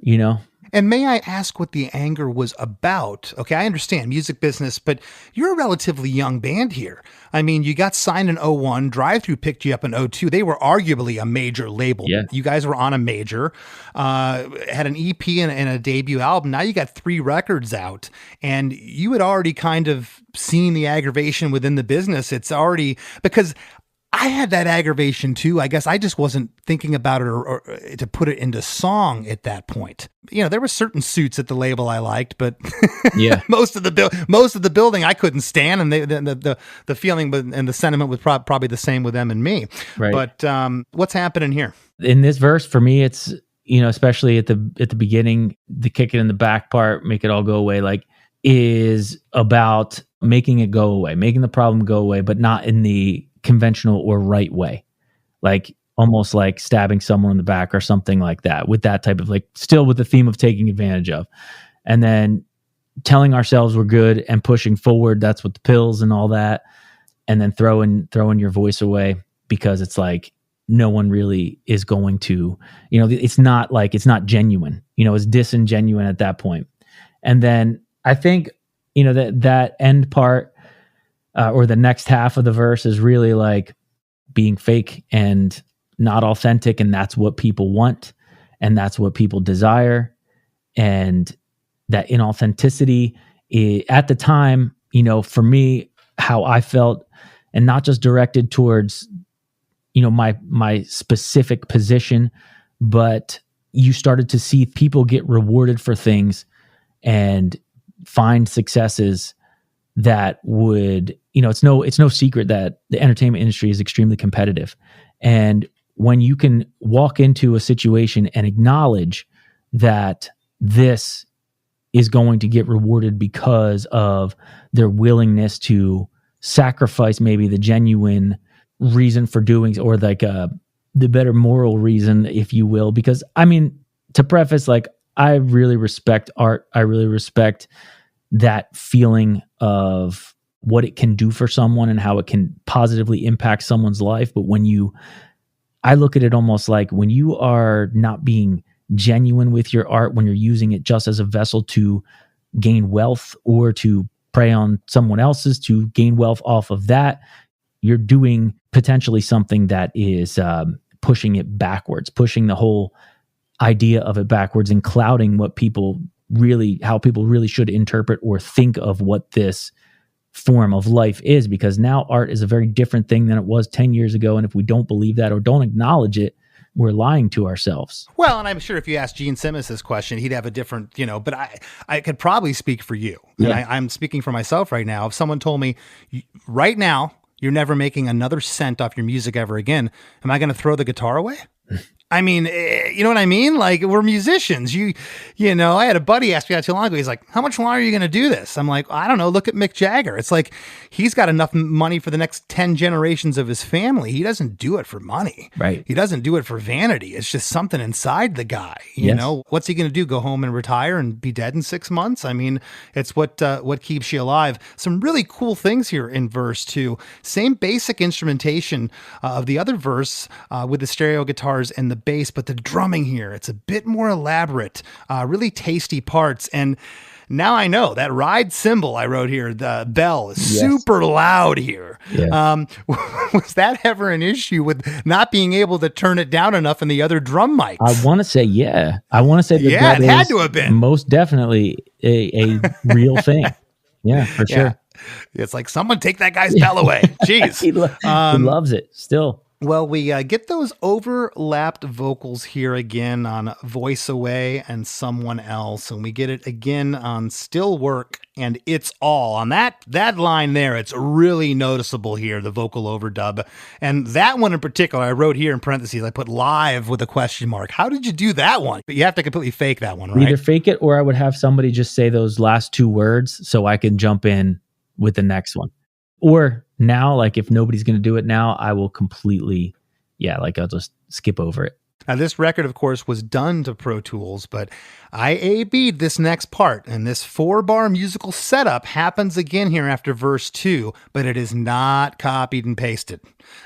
[SPEAKER 1] And may I ask what the anger was about? Okay, I understand music business, but you're a relatively young band here. I mean, you got signed in 01, Drive-Thru picked you up in 02. They were arguably a major label.
[SPEAKER 8] Yeah.
[SPEAKER 1] You guys were on a major, had an EP and a debut album. Now you got 3 records out, and you had already kind of seen the aggravation within the business. It's already, because I had that aggravation too. I guess I just wasn't thinking about it or to put it into song at that point. There were certain suits at the label I liked, but
[SPEAKER 8] yeah,
[SPEAKER 1] most of the building I couldn't stand, and the feeling and the sentiment was probably the same with them and me.
[SPEAKER 8] Right.
[SPEAKER 1] But what's happening here
[SPEAKER 8] in this verse for me? It's especially at the beginning, the kick it in the back part, make it all go away, like, is about making it go away, making the problem go away, but not in the conventional or right way, like almost like stabbing someone in the back or something like that, with that type of, like, still with the theme of taking advantage of, and then telling ourselves we're good and pushing forward. That's what the pills and all that, and then throwing your voice away, because it's like no one really is going to, it's not genuine, it's disingenuine at that point. And then I think that end part, or the next half of the verse, is really like being fake and not authentic, and that's what people want, and that's what people desire, and that inauthenticity at the time, for me, how I felt, and not just directed towards my specific position, but you started to see people get rewarded for things and find successes that would, it's no secret that the entertainment industry is extremely competitive. And when you can walk into a situation and acknowledge that this is going to get rewarded because of their willingness to sacrifice maybe the genuine reason for doing, or like the better moral reason, if you will. Because I mean, to preface, like, I really respect art. I really respect that feeling of what it can do for someone and how it can positively impact someone's life. But I look at it almost like when you are not being genuine with your art, when you're using it just as a vessel to gain wealth or to prey on someone else's to gain wealth off of that, you're doing potentially something that is pushing it backwards, pushing the whole idea of it backwards and clouding how people really should interpret or think of what this form of life is. Because now art is a very different thing than it was 10 years ago. And if we don't believe that or don't acknowledge it, we're lying to ourselves.
[SPEAKER 1] Well, and I'm sure if you asked Gene Simmons this question, he'd have a different, but I could probably speak for you. And
[SPEAKER 8] Yeah.
[SPEAKER 1] I'm speaking for myself right now. If someone told me right now, you're never making another cent off your music ever again, am I going to throw the guitar away? I mean, you know what I mean? Like, we're musicians. I had a buddy ask me not too long ago. He's like, how much longer are you going to do this? I'm like, I don't know. Look at Mick Jagger. It's like, he's got enough money for the next 10 generations of his family. He doesn't do it for money.
[SPEAKER 8] Right.
[SPEAKER 1] He doesn't do it for vanity. It's just something inside the guy. You
[SPEAKER 8] Yes.
[SPEAKER 1] know, what's he going to do? Go home and retire and be dead in 6 months? I mean, it's what keeps you alive. Some really cool things here in verse 2. Same basic instrumentation of the other verse with the stereo guitars and the bass, but the drumming here, it's a bit more elaborate, really tasty parts. And now I know that ride cymbal I wrote here, the bell, is super loud here.
[SPEAKER 8] Yeah.
[SPEAKER 1] Was that ever an issue with not being able to turn it down enough in the other drum mics?
[SPEAKER 8] I want to say, yeah. I want to say that
[SPEAKER 1] Yeah,
[SPEAKER 8] that
[SPEAKER 1] it had
[SPEAKER 8] is
[SPEAKER 1] to have been.
[SPEAKER 8] most definitely a real thing. Yeah, for sure.
[SPEAKER 1] Yeah. It's like, someone take that guy's bell away. Jeez.
[SPEAKER 8] He loves it still.
[SPEAKER 1] Well, we get those overlapped vocals here again on Voice Away and Someone Else, and we get it again on Still Work and It's All. On that line there, it's really noticeable here, the vocal overdub. And that one in particular, I wrote here in parentheses, I put live with a question mark. How did you do that one? But you have to completely fake that one, right?
[SPEAKER 8] Either fake it, or I would have somebody just say those last two words so I can jump in with the next one. Or now, like, if nobody's going to do it now, I will completely, I'll just skip over it.
[SPEAKER 1] Now, this record, of course, was done to Pro Tools, but I A-B'd this next part, and this 4-bar musical setup happens again here after verse 2, but it is not copied and pasted.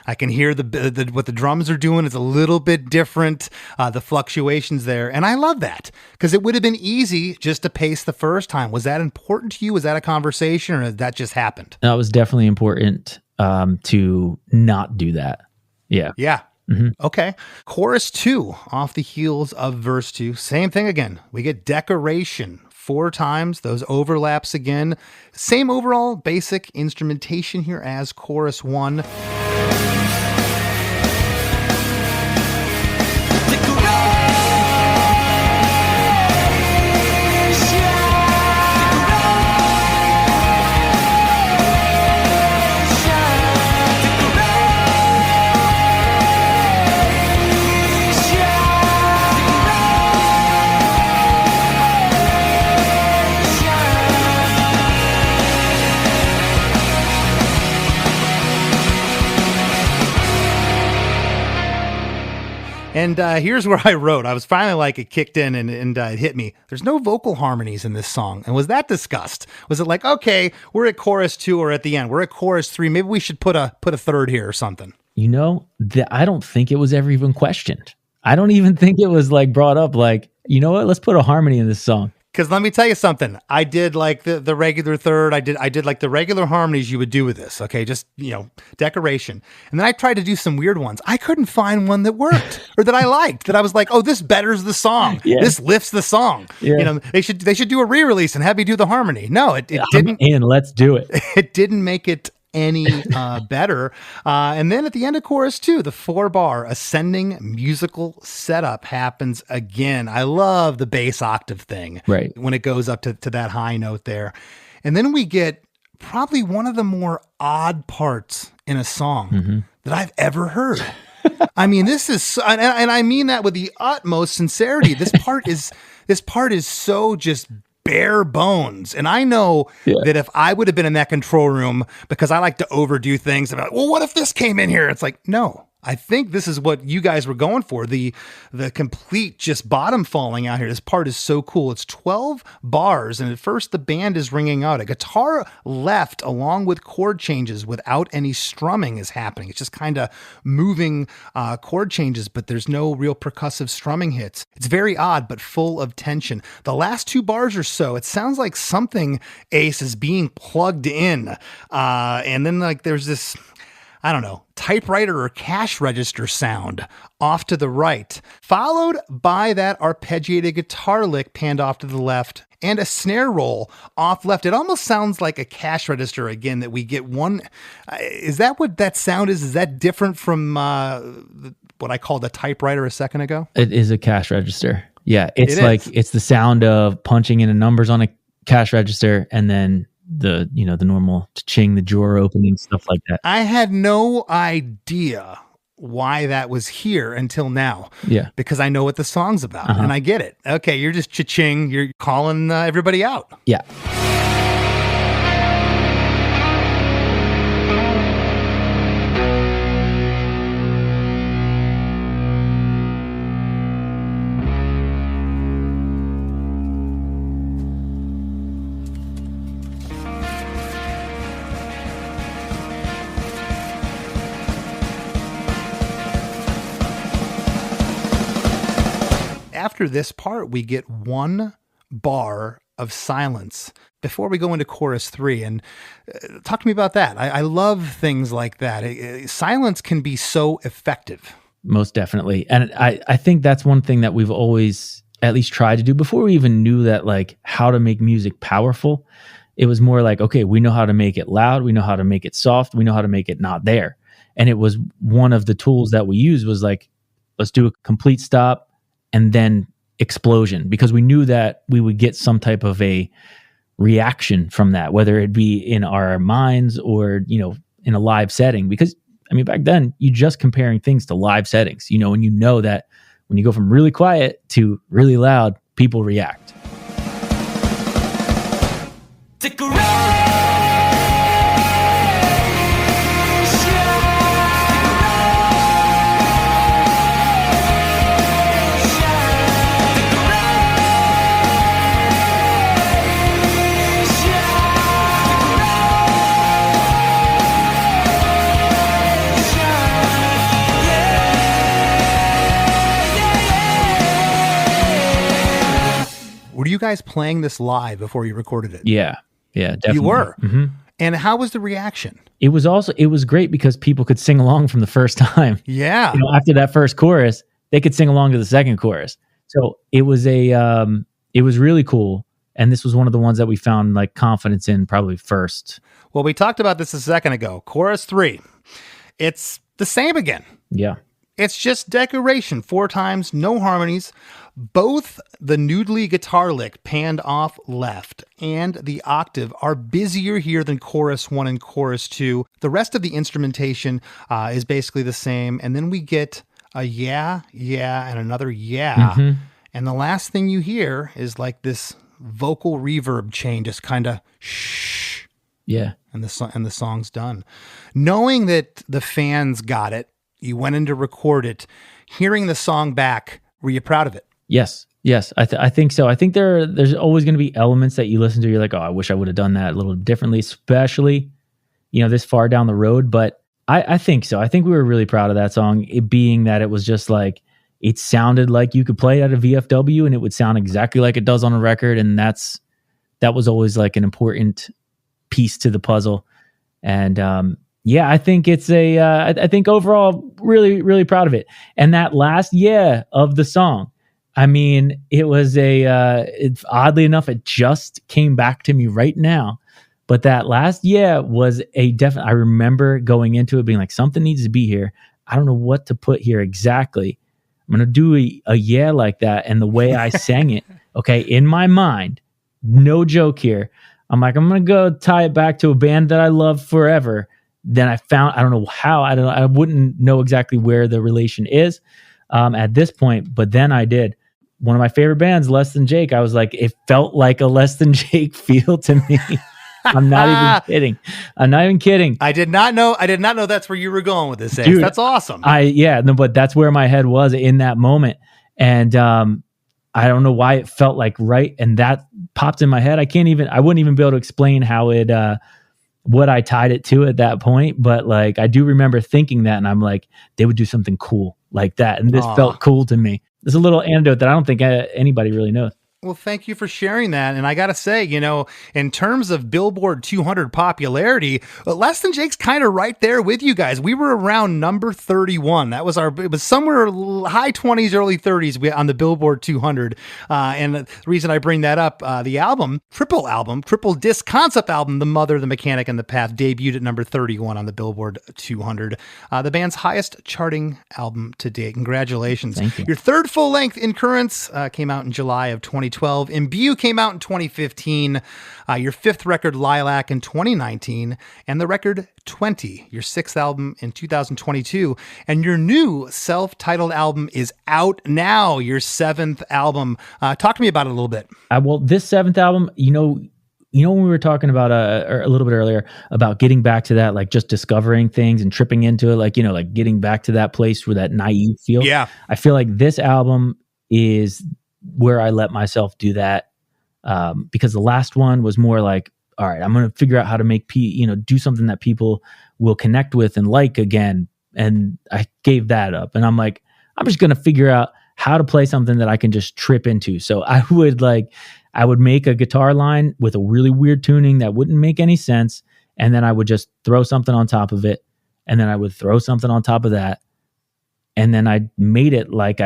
[SPEAKER 1] I can hear what the drums are doing is a little bit different, the fluctuations there, and I love that, because it would have been easy just to paste the first time. Was that important to you? Was that a conversation, or did that just happened?
[SPEAKER 8] That was definitely important to not do that. Yeah.
[SPEAKER 1] Yeah.
[SPEAKER 8] Mm-hmm.
[SPEAKER 1] Okay. Chorus 2 off the heels of verse 2. Same thing again. We get decoration 4 times. Those overlaps again. Same overall basic instrumentation here as chorus 1. And here's where I wrote. I was finally like, it kicked in and it hit me. There's no vocal harmonies in this song. And was that discussed? Was it like, okay, we're at chorus 2 or at the end, we're at chorus 3. Maybe we should put a third here or something.
[SPEAKER 8] I don't think it was ever even questioned. I don't even think it was like brought up like, you know what, let's put a harmony in this song.
[SPEAKER 1] Because let me tell you something. I did like the regular third. I did like the regular harmonies you would do with this. Okay, just decoration. And then I tried to do some weird ones. I couldn't find one that worked or that I liked. That I was like, oh, this betters the song.
[SPEAKER 8] Yeah.
[SPEAKER 1] This lifts the song.
[SPEAKER 8] Yeah.
[SPEAKER 1] They should do a re-release and have me do the harmony. No, it didn't.
[SPEAKER 8] And let's do it.
[SPEAKER 1] It didn't make it any better. And then at the end of chorus 2, the 4-bar ascending musical setup happens again. I love the bass octave thing,
[SPEAKER 8] right,
[SPEAKER 1] when it goes up to that high note there. And then we get probably one of the more odd parts in a song that I've ever heard. I mean, this is, and I mean that with the utmost sincerity. This part is so just bare bones. And I know that if I would have been in that control room, because I like to overdo things about, well, what if this came in here? It's like, no. I think this is what you guys were going for. The complete just bottom falling out here. This part is so cool. It's 12 bars, and at first the band is ringing out. A guitar left along with chord changes without any strumming is happening. It's just kind of moving chord changes, but there's no real percussive strumming hits. It's very odd, but full of tension. The last 2 bars or so, it sounds like something, Ace, is being plugged in. And then like there's this, I don't know, typewriter or cash register sound off to the right, followed by that arpeggiated guitar lick panned off to the left and a snare roll off left. It almost sounds like a cash register again, that we get one. Is that what that sound is? Is that different from what I called a typewriter a second ago?
[SPEAKER 8] It is a cash register. Yeah. It's the sound of punching in the numbers on a cash register and then the normal ching, the drawer opening, stuff like that.
[SPEAKER 1] I had no idea why that was here until now.
[SPEAKER 8] Yeah.
[SPEAKER 1] Because I know what the song's about and I get it. Okay. You're just cha-ching. You're calling everybody out.
[SPEAKER 8] Yeah.
[SPEAKER 1] After this part, we get 1 bar of silence before we go into chorus 3. And talk to me about that. I love things like that. Silence can be so effective.
[SPEAKER 8] Most definitely. And I think that's one thing that we've always at least tried to do before we even knew that, like, how to make music powerful. It was more like, okay, we know how to make it loud. We know how to make it soft. We know how to make it not there. And it was one of the tools that we used was like, let's do a complete stop and then explosion, because we knew that we would get some type of a reaction from that, whether it be in our minds or, in a live setting. Because, I mean, back then, you just comparing things to live settings, and you know that when you go from really quiet to really loud, people react.
[SPEAKER 1] Were you guys playing this live before you recorded it?
[SPEAKER 8] Yeah, definitely.
[SPEAKER 1] You were?
[SPEAKER 8] Mm-hmm.
[SPEAKER 1] And how was the reaction?
[SPEAKER 8] It was great because people could sing along from the first time.
[SPEAKER 1] Yeah.
[SPEAKER 8] After that first chorus, they could sing along to the second chorus. So it was it was really cool. And this was one of the ones that we found like confidence in probably first.
[SPEAKER 1] Well, we talked about this a second ago. Chorus 3. It's the same again.
[SPEAKER 8] Yeah.
[SPEAKER 1] It's just decoration 4 times, no harmonies. Both the noodly guitar lick panned off left and the octave are busier here than chorus 1 and chorus 2. The rest of the instrumentation is basically the same. And then we get a yeah, and another yeah.
[SPEAKER 8] Mm-hmm.
[SPEAKER 1] And the last thing you hear is like this vocal reverb chain, just kind of shh.
[SPEAKER 8] Yeah.
[SPEAKER 1] And the song's done. Knowing that the fans got it, you went in to record it. Hearing the song back, were you proud of it?
[SPEAKER 8] Yes. I think so. I think there's always going to be elements that you listen to. You're like, oh, I wish I would have done that a little differently, especially, this far down the road. But I think so. I think we were really proud of that song, it being that it was just like, it sounded like you could play it at a VFW and it would sound exactly like it does on a record. And that was always like an important piece to the puzzle. And, I think it's I think overall really, really proud of it. And that last of the song, I mean, it was oddly enough, it just came back to me right now. But that last yeah was a definite. I remember going into it being like, something needs to be here. I don't know what to put here exactly. I'm going to do a yeah like that. And the way I sang it, okay, in my mind, no joke here. I'm like, I'm going to go tie it back to a band that I love forever. Then I found, I don't know how, I wouldn't know exactly where the relation is at this point, but then I did. One of my favorite bands, Less Than Jake, I was like, it felt like a Less Than Jake feel to me. I'm not even kidding. I'm not even kidding.
[SPEAKER 1] I did not know that's where you were going with this, Ace.
[SPEAKER 8] Dude,
[SPEAKER 1] that's awesome.
[SPEAKER 8] But that's where my head was in that moment. And I don't know why it felt like right. And that popped in my head. I wouldn't even be able to explain how it, what I tied it to at that point. But like, I do remember thinking that, and I'm like, they would do something cool like that. And this felt cool to me. There's a little anecdote that I don't think anybody really knows.
[SPEAKER 1] Well, thank you for sharing that. And I got to say, in terms of Billboard 200 popularity, Less Than Jake's kind of right there with you guys. We were around number 31. It was somewhere high 20s, early 30s on the Billboard 200. And the reason I bring that up, the triple disc concept album, The Mother, The Mechanic, and The Path, debuted at number 31 on the Billboard 200. The band's highest charting album to date. Congratulations.
[SPEAKER 8] Thank you.
[SPEAKER 1] Your third full length, Incurrence, came out in July of 2012. Imbue came out in 2015. Your fifth record, Lilac, in 2019. And the record 20, your sixth album in 2022. And your new self-titled album is out now, your seventh album. Talk to me about it a little bit.
[SPEAKER 8] Well, this seventh album, when we were talking about a little bit earlier about getting back to that, like just discovering things and tripping into it, like getting back to that place where that naive feel.
[SPEAKER 1] Yeah.
[SPEAKER 8] I feel like this album is where I let myself do that, because the last one was more like, all right, I'm going to figure out how to make do something that people will connect with and like again. And I gave that up, and I'm like, I'm just going to figure out how to play something that I can just trip into. So I would make a guitar line with a really weird tuning that wouldn't make any sense. And then I would just throw something on top of it. And then I would throw something on top of that. And then I made it like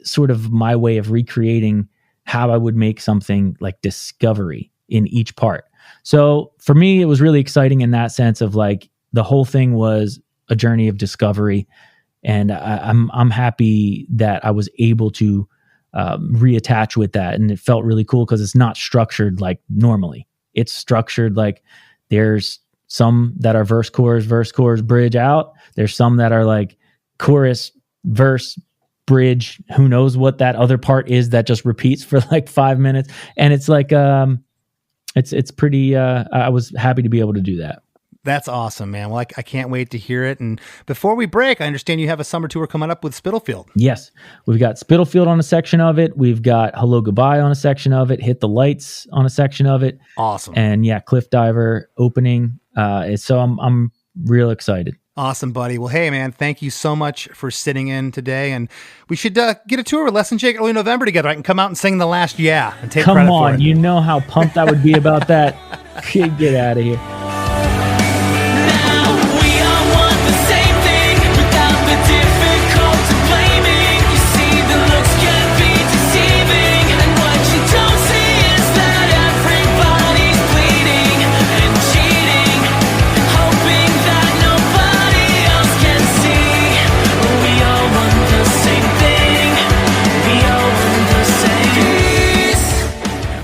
[SPEAKER 8] sort of my way of recreating how I would make something like discovery in each part. So for me, it was really exciting in that sense of like the whole thing was a journey of discovery. And I'm happy that I was able to reattach with that. And it felt really cool because it's not structured like normally. It's structured like there's some that are verse, chorus, bridge out. There's some that are like chorus, verse, bridge, who knows what that other part is that just repeats for like 5 minutes. And it's like, it's pretty, I was happy to be able to do that.
[SPEAKER 1] That's awesome, man. Well, I can't wait to hear it. And before we break, I understand you have a summer tour coming up with Spitalfield.
[SPEAKER 8] Yes. We've got Spitalfield on a section of it. We've got Hellogoodbye on a section of it. Hit the Lights on a section of it.
[SPEAKER 1] Awesome.
[SPEAKER 8] And yeah, Cliff Diver opening. So I'm real excited.
[SPEAKER 1] Awesome, buddy. Well, hey, man, thank you so much for sitting in today. And we should get a tour with Less Than Jake early November together. I can come out and sing the last yeah and take credit for it.
[SPEAKER 8] Come on, you know how pumped I would be about that. Get out of here.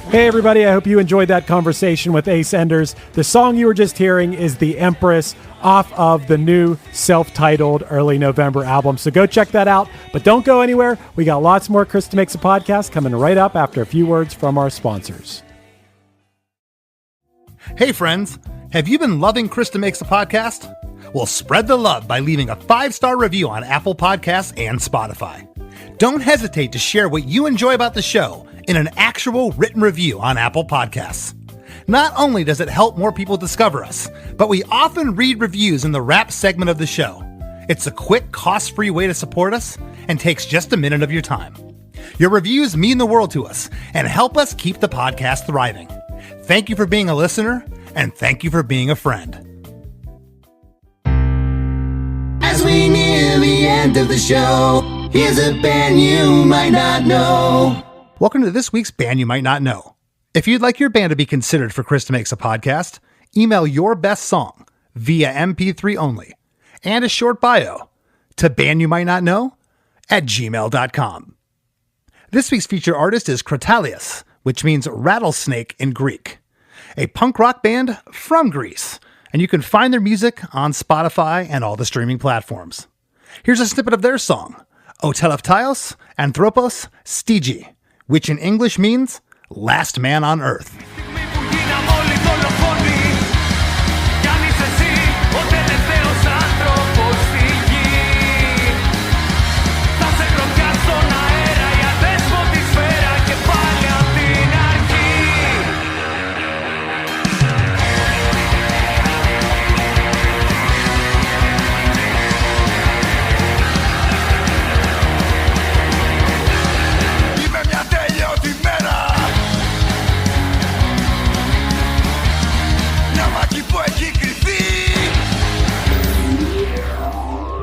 [SPEAKER 6] Hey everybody, I hope you enjoyed that conversation with Ace Enders. The song you were just hearing is The Empress off of the new self-titled early November album. So go check that out, but don't go anywhere. We got lots more Chris DeMakes a Podcast coming right up after a few words from our sponsors.
[SPEAKER 1] Hey friends, have you been loving Chris DeMakes a Podcast? Well, spread the love by leaving a 5-star review on Apple Podcasts and Spotify. Don't hesitate to share what you enjoy about the show in an actual written review on Apple Podcasts. Not only does it help more people discover us, but we often read reviews in the wrap segment of the show. It's a quick, cost-free way to support us and takes just a minute of your time. Your reviews mean the world to us and help us keep the podcast thriving. Thank you for being a listener, and thank you for being a friend.
[SPEAKER 7] As we near the end of the show, here's a band you might not know.
[SPEAKER 1] Welcome to this week's Band You Might Not Know. If you'd like your band to be considered for Chris DeMakes a Podcast, email your best song via MP3 only and a short bio to bandyoumightnotknow@gmail.com. This week's featured artist is Kratalias, which means rattlesnake in Greek, a punk rock band from Greece, and you can find their music on Spotify and all the streaming platforms. Here's a snippet of their song, O Telephtios Anthropos Stigi, which in English means last man on earth.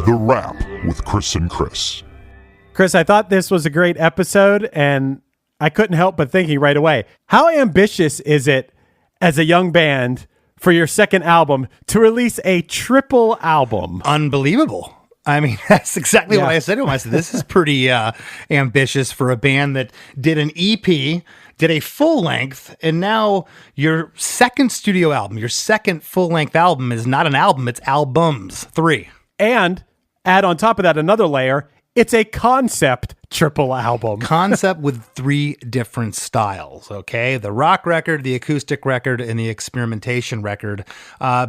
[SPEAKER 16] The Wrap with Chris and Chris.
[SPEAKER 6] Chris, I thought this was a great episode, and I couldn't help but thinking right away, how ambitious is it as a young band for your second album to release a triple album?
[SPEAKER 1] Unbelievable. I mean, that's exactly what I said to him. I said, this is pretty ambitious for a band that did an EP, did a full length, and now your second studio album, your second full length album is not an album, it's albums, 3.
[SPEAKER 6] And add on top of that another layer, it's a concept triple album.
[SPEAKER 1] Concept with 3 different styles, okay? The rock record, the acoustic record, and the experimentation record.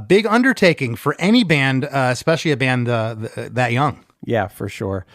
[SPEAKER 1] Big undertaking for any band, especially a band that young.
[SPEAKER 6] Yeah, for sure.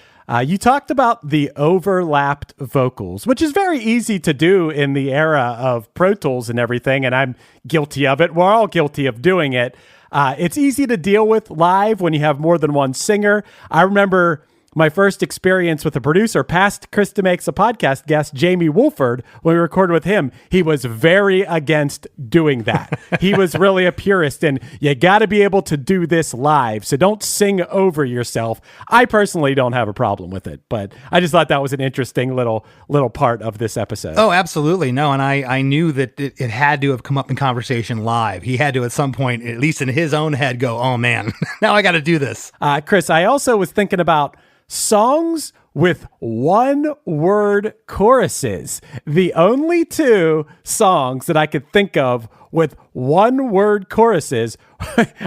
[SPEAKER 6] You talked about the overlapped vocals, which is very easy to do in the era of Pro Tools and everything, and I'm guilty of it. We're all guilty of doing it. It's easy to deal with live when you have more than one singer. I remember my first experience with a producer, past Chris DeMakes a Podcast guest, Jamie Wolford, when we recorded with him, he was very against doing that. He was really a purist, and you got to be able to do this live, so don't sing over yourself. I personally don't have a problem with it, but I just thought that was an interesting little part of this episode.
[SPEAKER 1] Oh, absolutely. No, and I knew that it had to have come up in conversation live. He had to, at some point, at least in his own head, go, oh man, now I got to do this.
[SPEAKER 6] Chris, I also was thinking about songs with one-word choruses. The only 2 songs that I could think of with one-word choruses,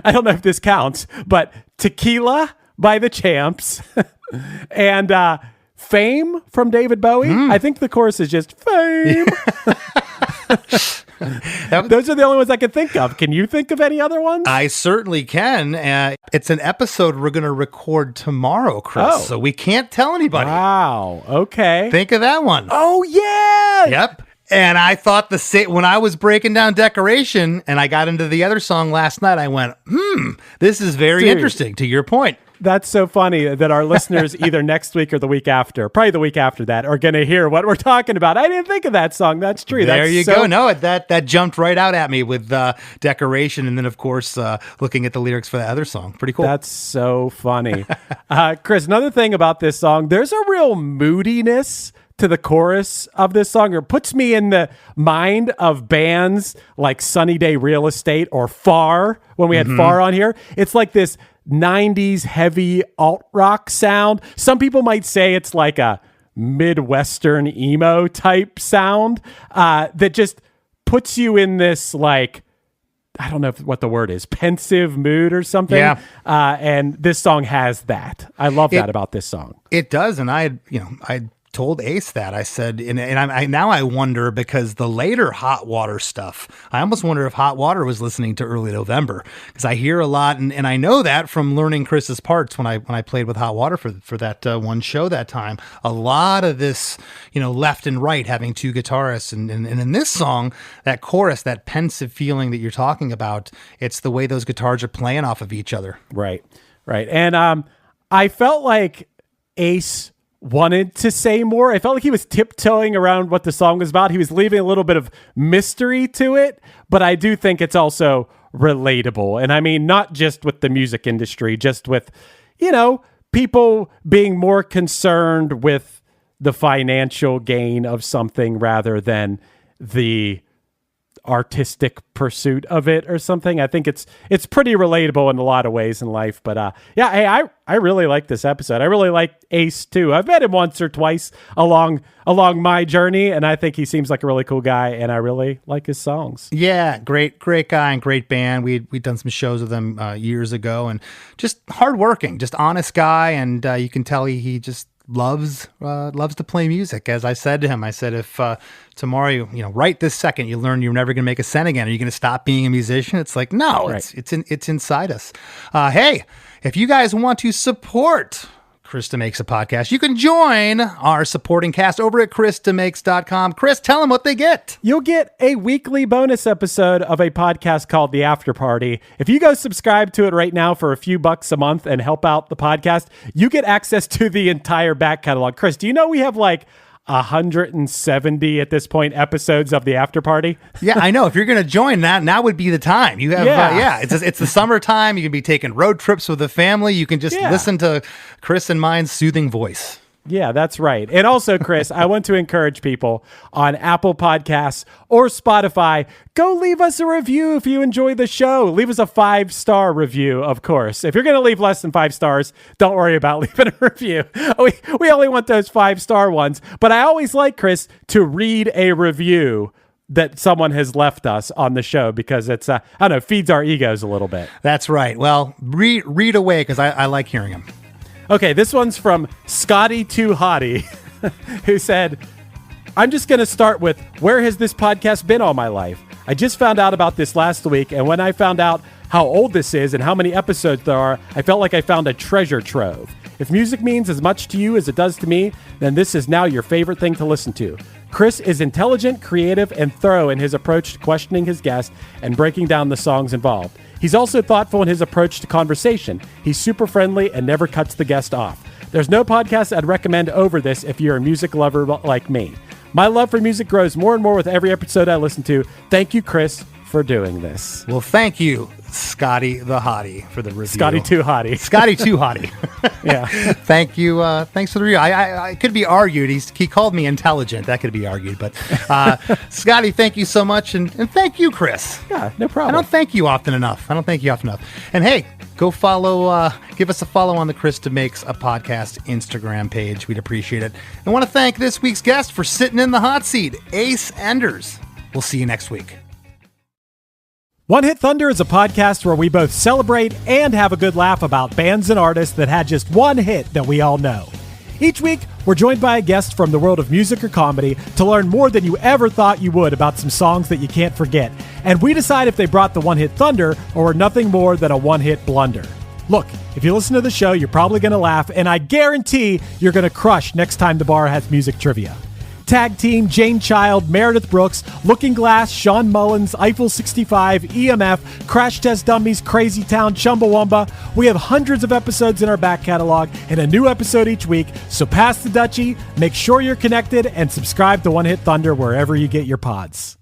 [SPEAKER 6] I don't know if this counts, but Tequila by the Champs and Fame from David Bowie. I think the chorus is just Fame. Those are the only ones I can think of. Can you think of any other ones?
[SPEAKER 1] I certainly can. It's an episode we're going to record tomorrow, Chris, so we can't tell anybody.
[SPEAKER 6] Wow. Okay.
[SPEAKER 1] Think of that one.
[SPEAKER 6] Oh, yeah.
[SPEAKER 1] Yep. And I thought when I was breaking down Decoration and I got into the other song last night, I went, this is very interesting, to your point.
[SPEAKER 6] That's so funny that our listeners either next week or the week after, probably the week after that, are going to hear what we're talking about. I didn't think of that song. That's true.
[SPEAKER 1] There you go. No, that jumped right out at me with Decoration, and then, of course, looking at the lyrics for that other song. Pretty cool.
[SPEAKER 6] That's so funny. Chris, another thing about this song, there's a real moodiness to the chorus of this song. It puts me in the mind of bands like Sunny Day Real Estate or Far, when we had Far on here. It's like this 90s heavy alt rock sound. Some people might say it's like a Midwestern emo type sound that just puts you in this, like, I don't know what the word is, pensive mood or something.
[SPEAKER 1] Yeah.
[SPEAKER 6] And this song has that. I love that about this song.
[SPEAKER 1] It does. And I told Ace that. I said, and now I wonder, because the later Hot Water stuff, I almost wonder if Hot Water was listening to Early November, because I hear a lot, and I know that from learning Chris's parts when I played with Hot Water for that one show that time. A lot of this, left and right, having 2 guitarists, and in this song, that chorus, that pensive feeling that you're talking about, it's the way those guitars are playing off of each other.
[SPEAKER 6] Right. And I felt like Ace wanted to say more. I felt like he was tiptoeing around what the song was about. He was leaving a little bit of mystery to it, but I do think it's also relatable. And I mean, not just with the music industry, just with, people being more concerned with the financial gain of something rather than the artistic pursuit of it or something. I think it's pretty relatable in a lot of ways in life. But hey, I really like this episode. I really like Ace too. I've met him once or twice along my journey, and I think he seems like a really cool guy, and I really like his songs.
[SPEAKER 1] Yeah, great guy and great band. We'd done some shows with him years ago, and just hardworking, just honest guy, and you can tell he just loves to play music. As I said to him, I said, if tomorrow, you know, right this second, you learn you're never going to make a cent again, are you going to stop being a musician? It's like, no, right. It's inside us. Hey, if you guys want to support Chris DeMakes a Podcast, you can join our supporting cast over at ChrisDeMakes.com. Chris, tell them what they get.
[SPEAKER 6] You'll get a weekly bonus episode of a podcast called The After Party. If you go subscribe to it right now for a few bucks a month and help out the podcast, you get access to the entire back catalog. Chris, do you know we have like 170 at this point episodes of The After Party?
[SPEAKER 1] Yeah, I know. If you're going to join that, now would be the time. You have, it's the summertime. You can be taking road trips with the family. You can just listen to Chris and mine's soothing voice.
[SPEAKER 6] Yeah, that's right. And also, Chris, I want to encourage people on Apple Podcasts or Spotify, go leave us a review if you enjoy the show. Leave us a 5-star review, of course. If you're going to leave less than 5 stars, don't worry about leaving a review. We only want those 5-star ones. But I always like, Chris, to read a review that someone has left us on the show, because it's, I don't know, feeds our egos a little bit.
[SPEAKER 1] That's right. Well, read away, because I like hearing them.
[SPEAKER 6] Okay, this one's from Scotty Too Hottie, who said, I'm just going to start with, where has this podcast been all my life? I just found out about this last week, and when I found out how old this is and how many episodes there are, I felt like I found a treasure trove. If music means as much to you as it does to me, then this is now your favorite thing to listen to. Chris is intelligent, creative, and thorough in his approach to questioning his guest and breaking down the songs involved. He's also thoughtful in his approach to conversation. He's super friendly and never cuts the guest off. There's no podcast I'd recommend over this if you're a music lover like me. My love for music grows more and more with every episode I listen to. Thank you, Chris, for doing this.
[SPEAKER 1] Well, thank you, Scotty the Hottie, for the review.
[SPEAKER 6] Scotty Too Hottie.
[SPEAKER 1] Scotty Too Hottie.
[SPEAKER 6] Yeah.
[SPEAKER 1] Thank you. Thanks for the review. I could be argued. He called me intelligent. That could be argued. But Scotty, thank you so much. And thank you, Chris.
[SPEAKER 6] Yeah, no problem.
[SPEAKER 1] I don't thank you often enough. And hey, go follow, give us a follow on the Chris DeMakes a Podcast Instagram page. We'd appreciate it. I want to thank this week's guest for sitting in the hot seat, Ace Enders. We'll see you next week.
[SPEAKER 6] One Hit Thunder is a podcast where we both celebrate and have a good laugh about bands and artists that had just one hit that we all know. Each week, we're joined by a guest from the world of music or comedy to learn more than you ever thought you would about some songs that you can't forget. And we decide if they brought the One Hit Thunder or were nothing more than a one-hit blunder. Look, if you listen to the show, you're probably going to laugh, and I guarantee you're going to crush next time the bar has music trivia. Tag Team, Jane Child, Meredith Brooks, Looking Glass, Sean Mullins, Eiffel 65, EMF, Crash Test Dummies, Crazy Town, Chumbawamba. We have hundreds of episodes in our back catalog and a new episode each week, so pass the Dutchie, make sure you're connected, and subscribe to One Hit Thunder wherever you get your pods.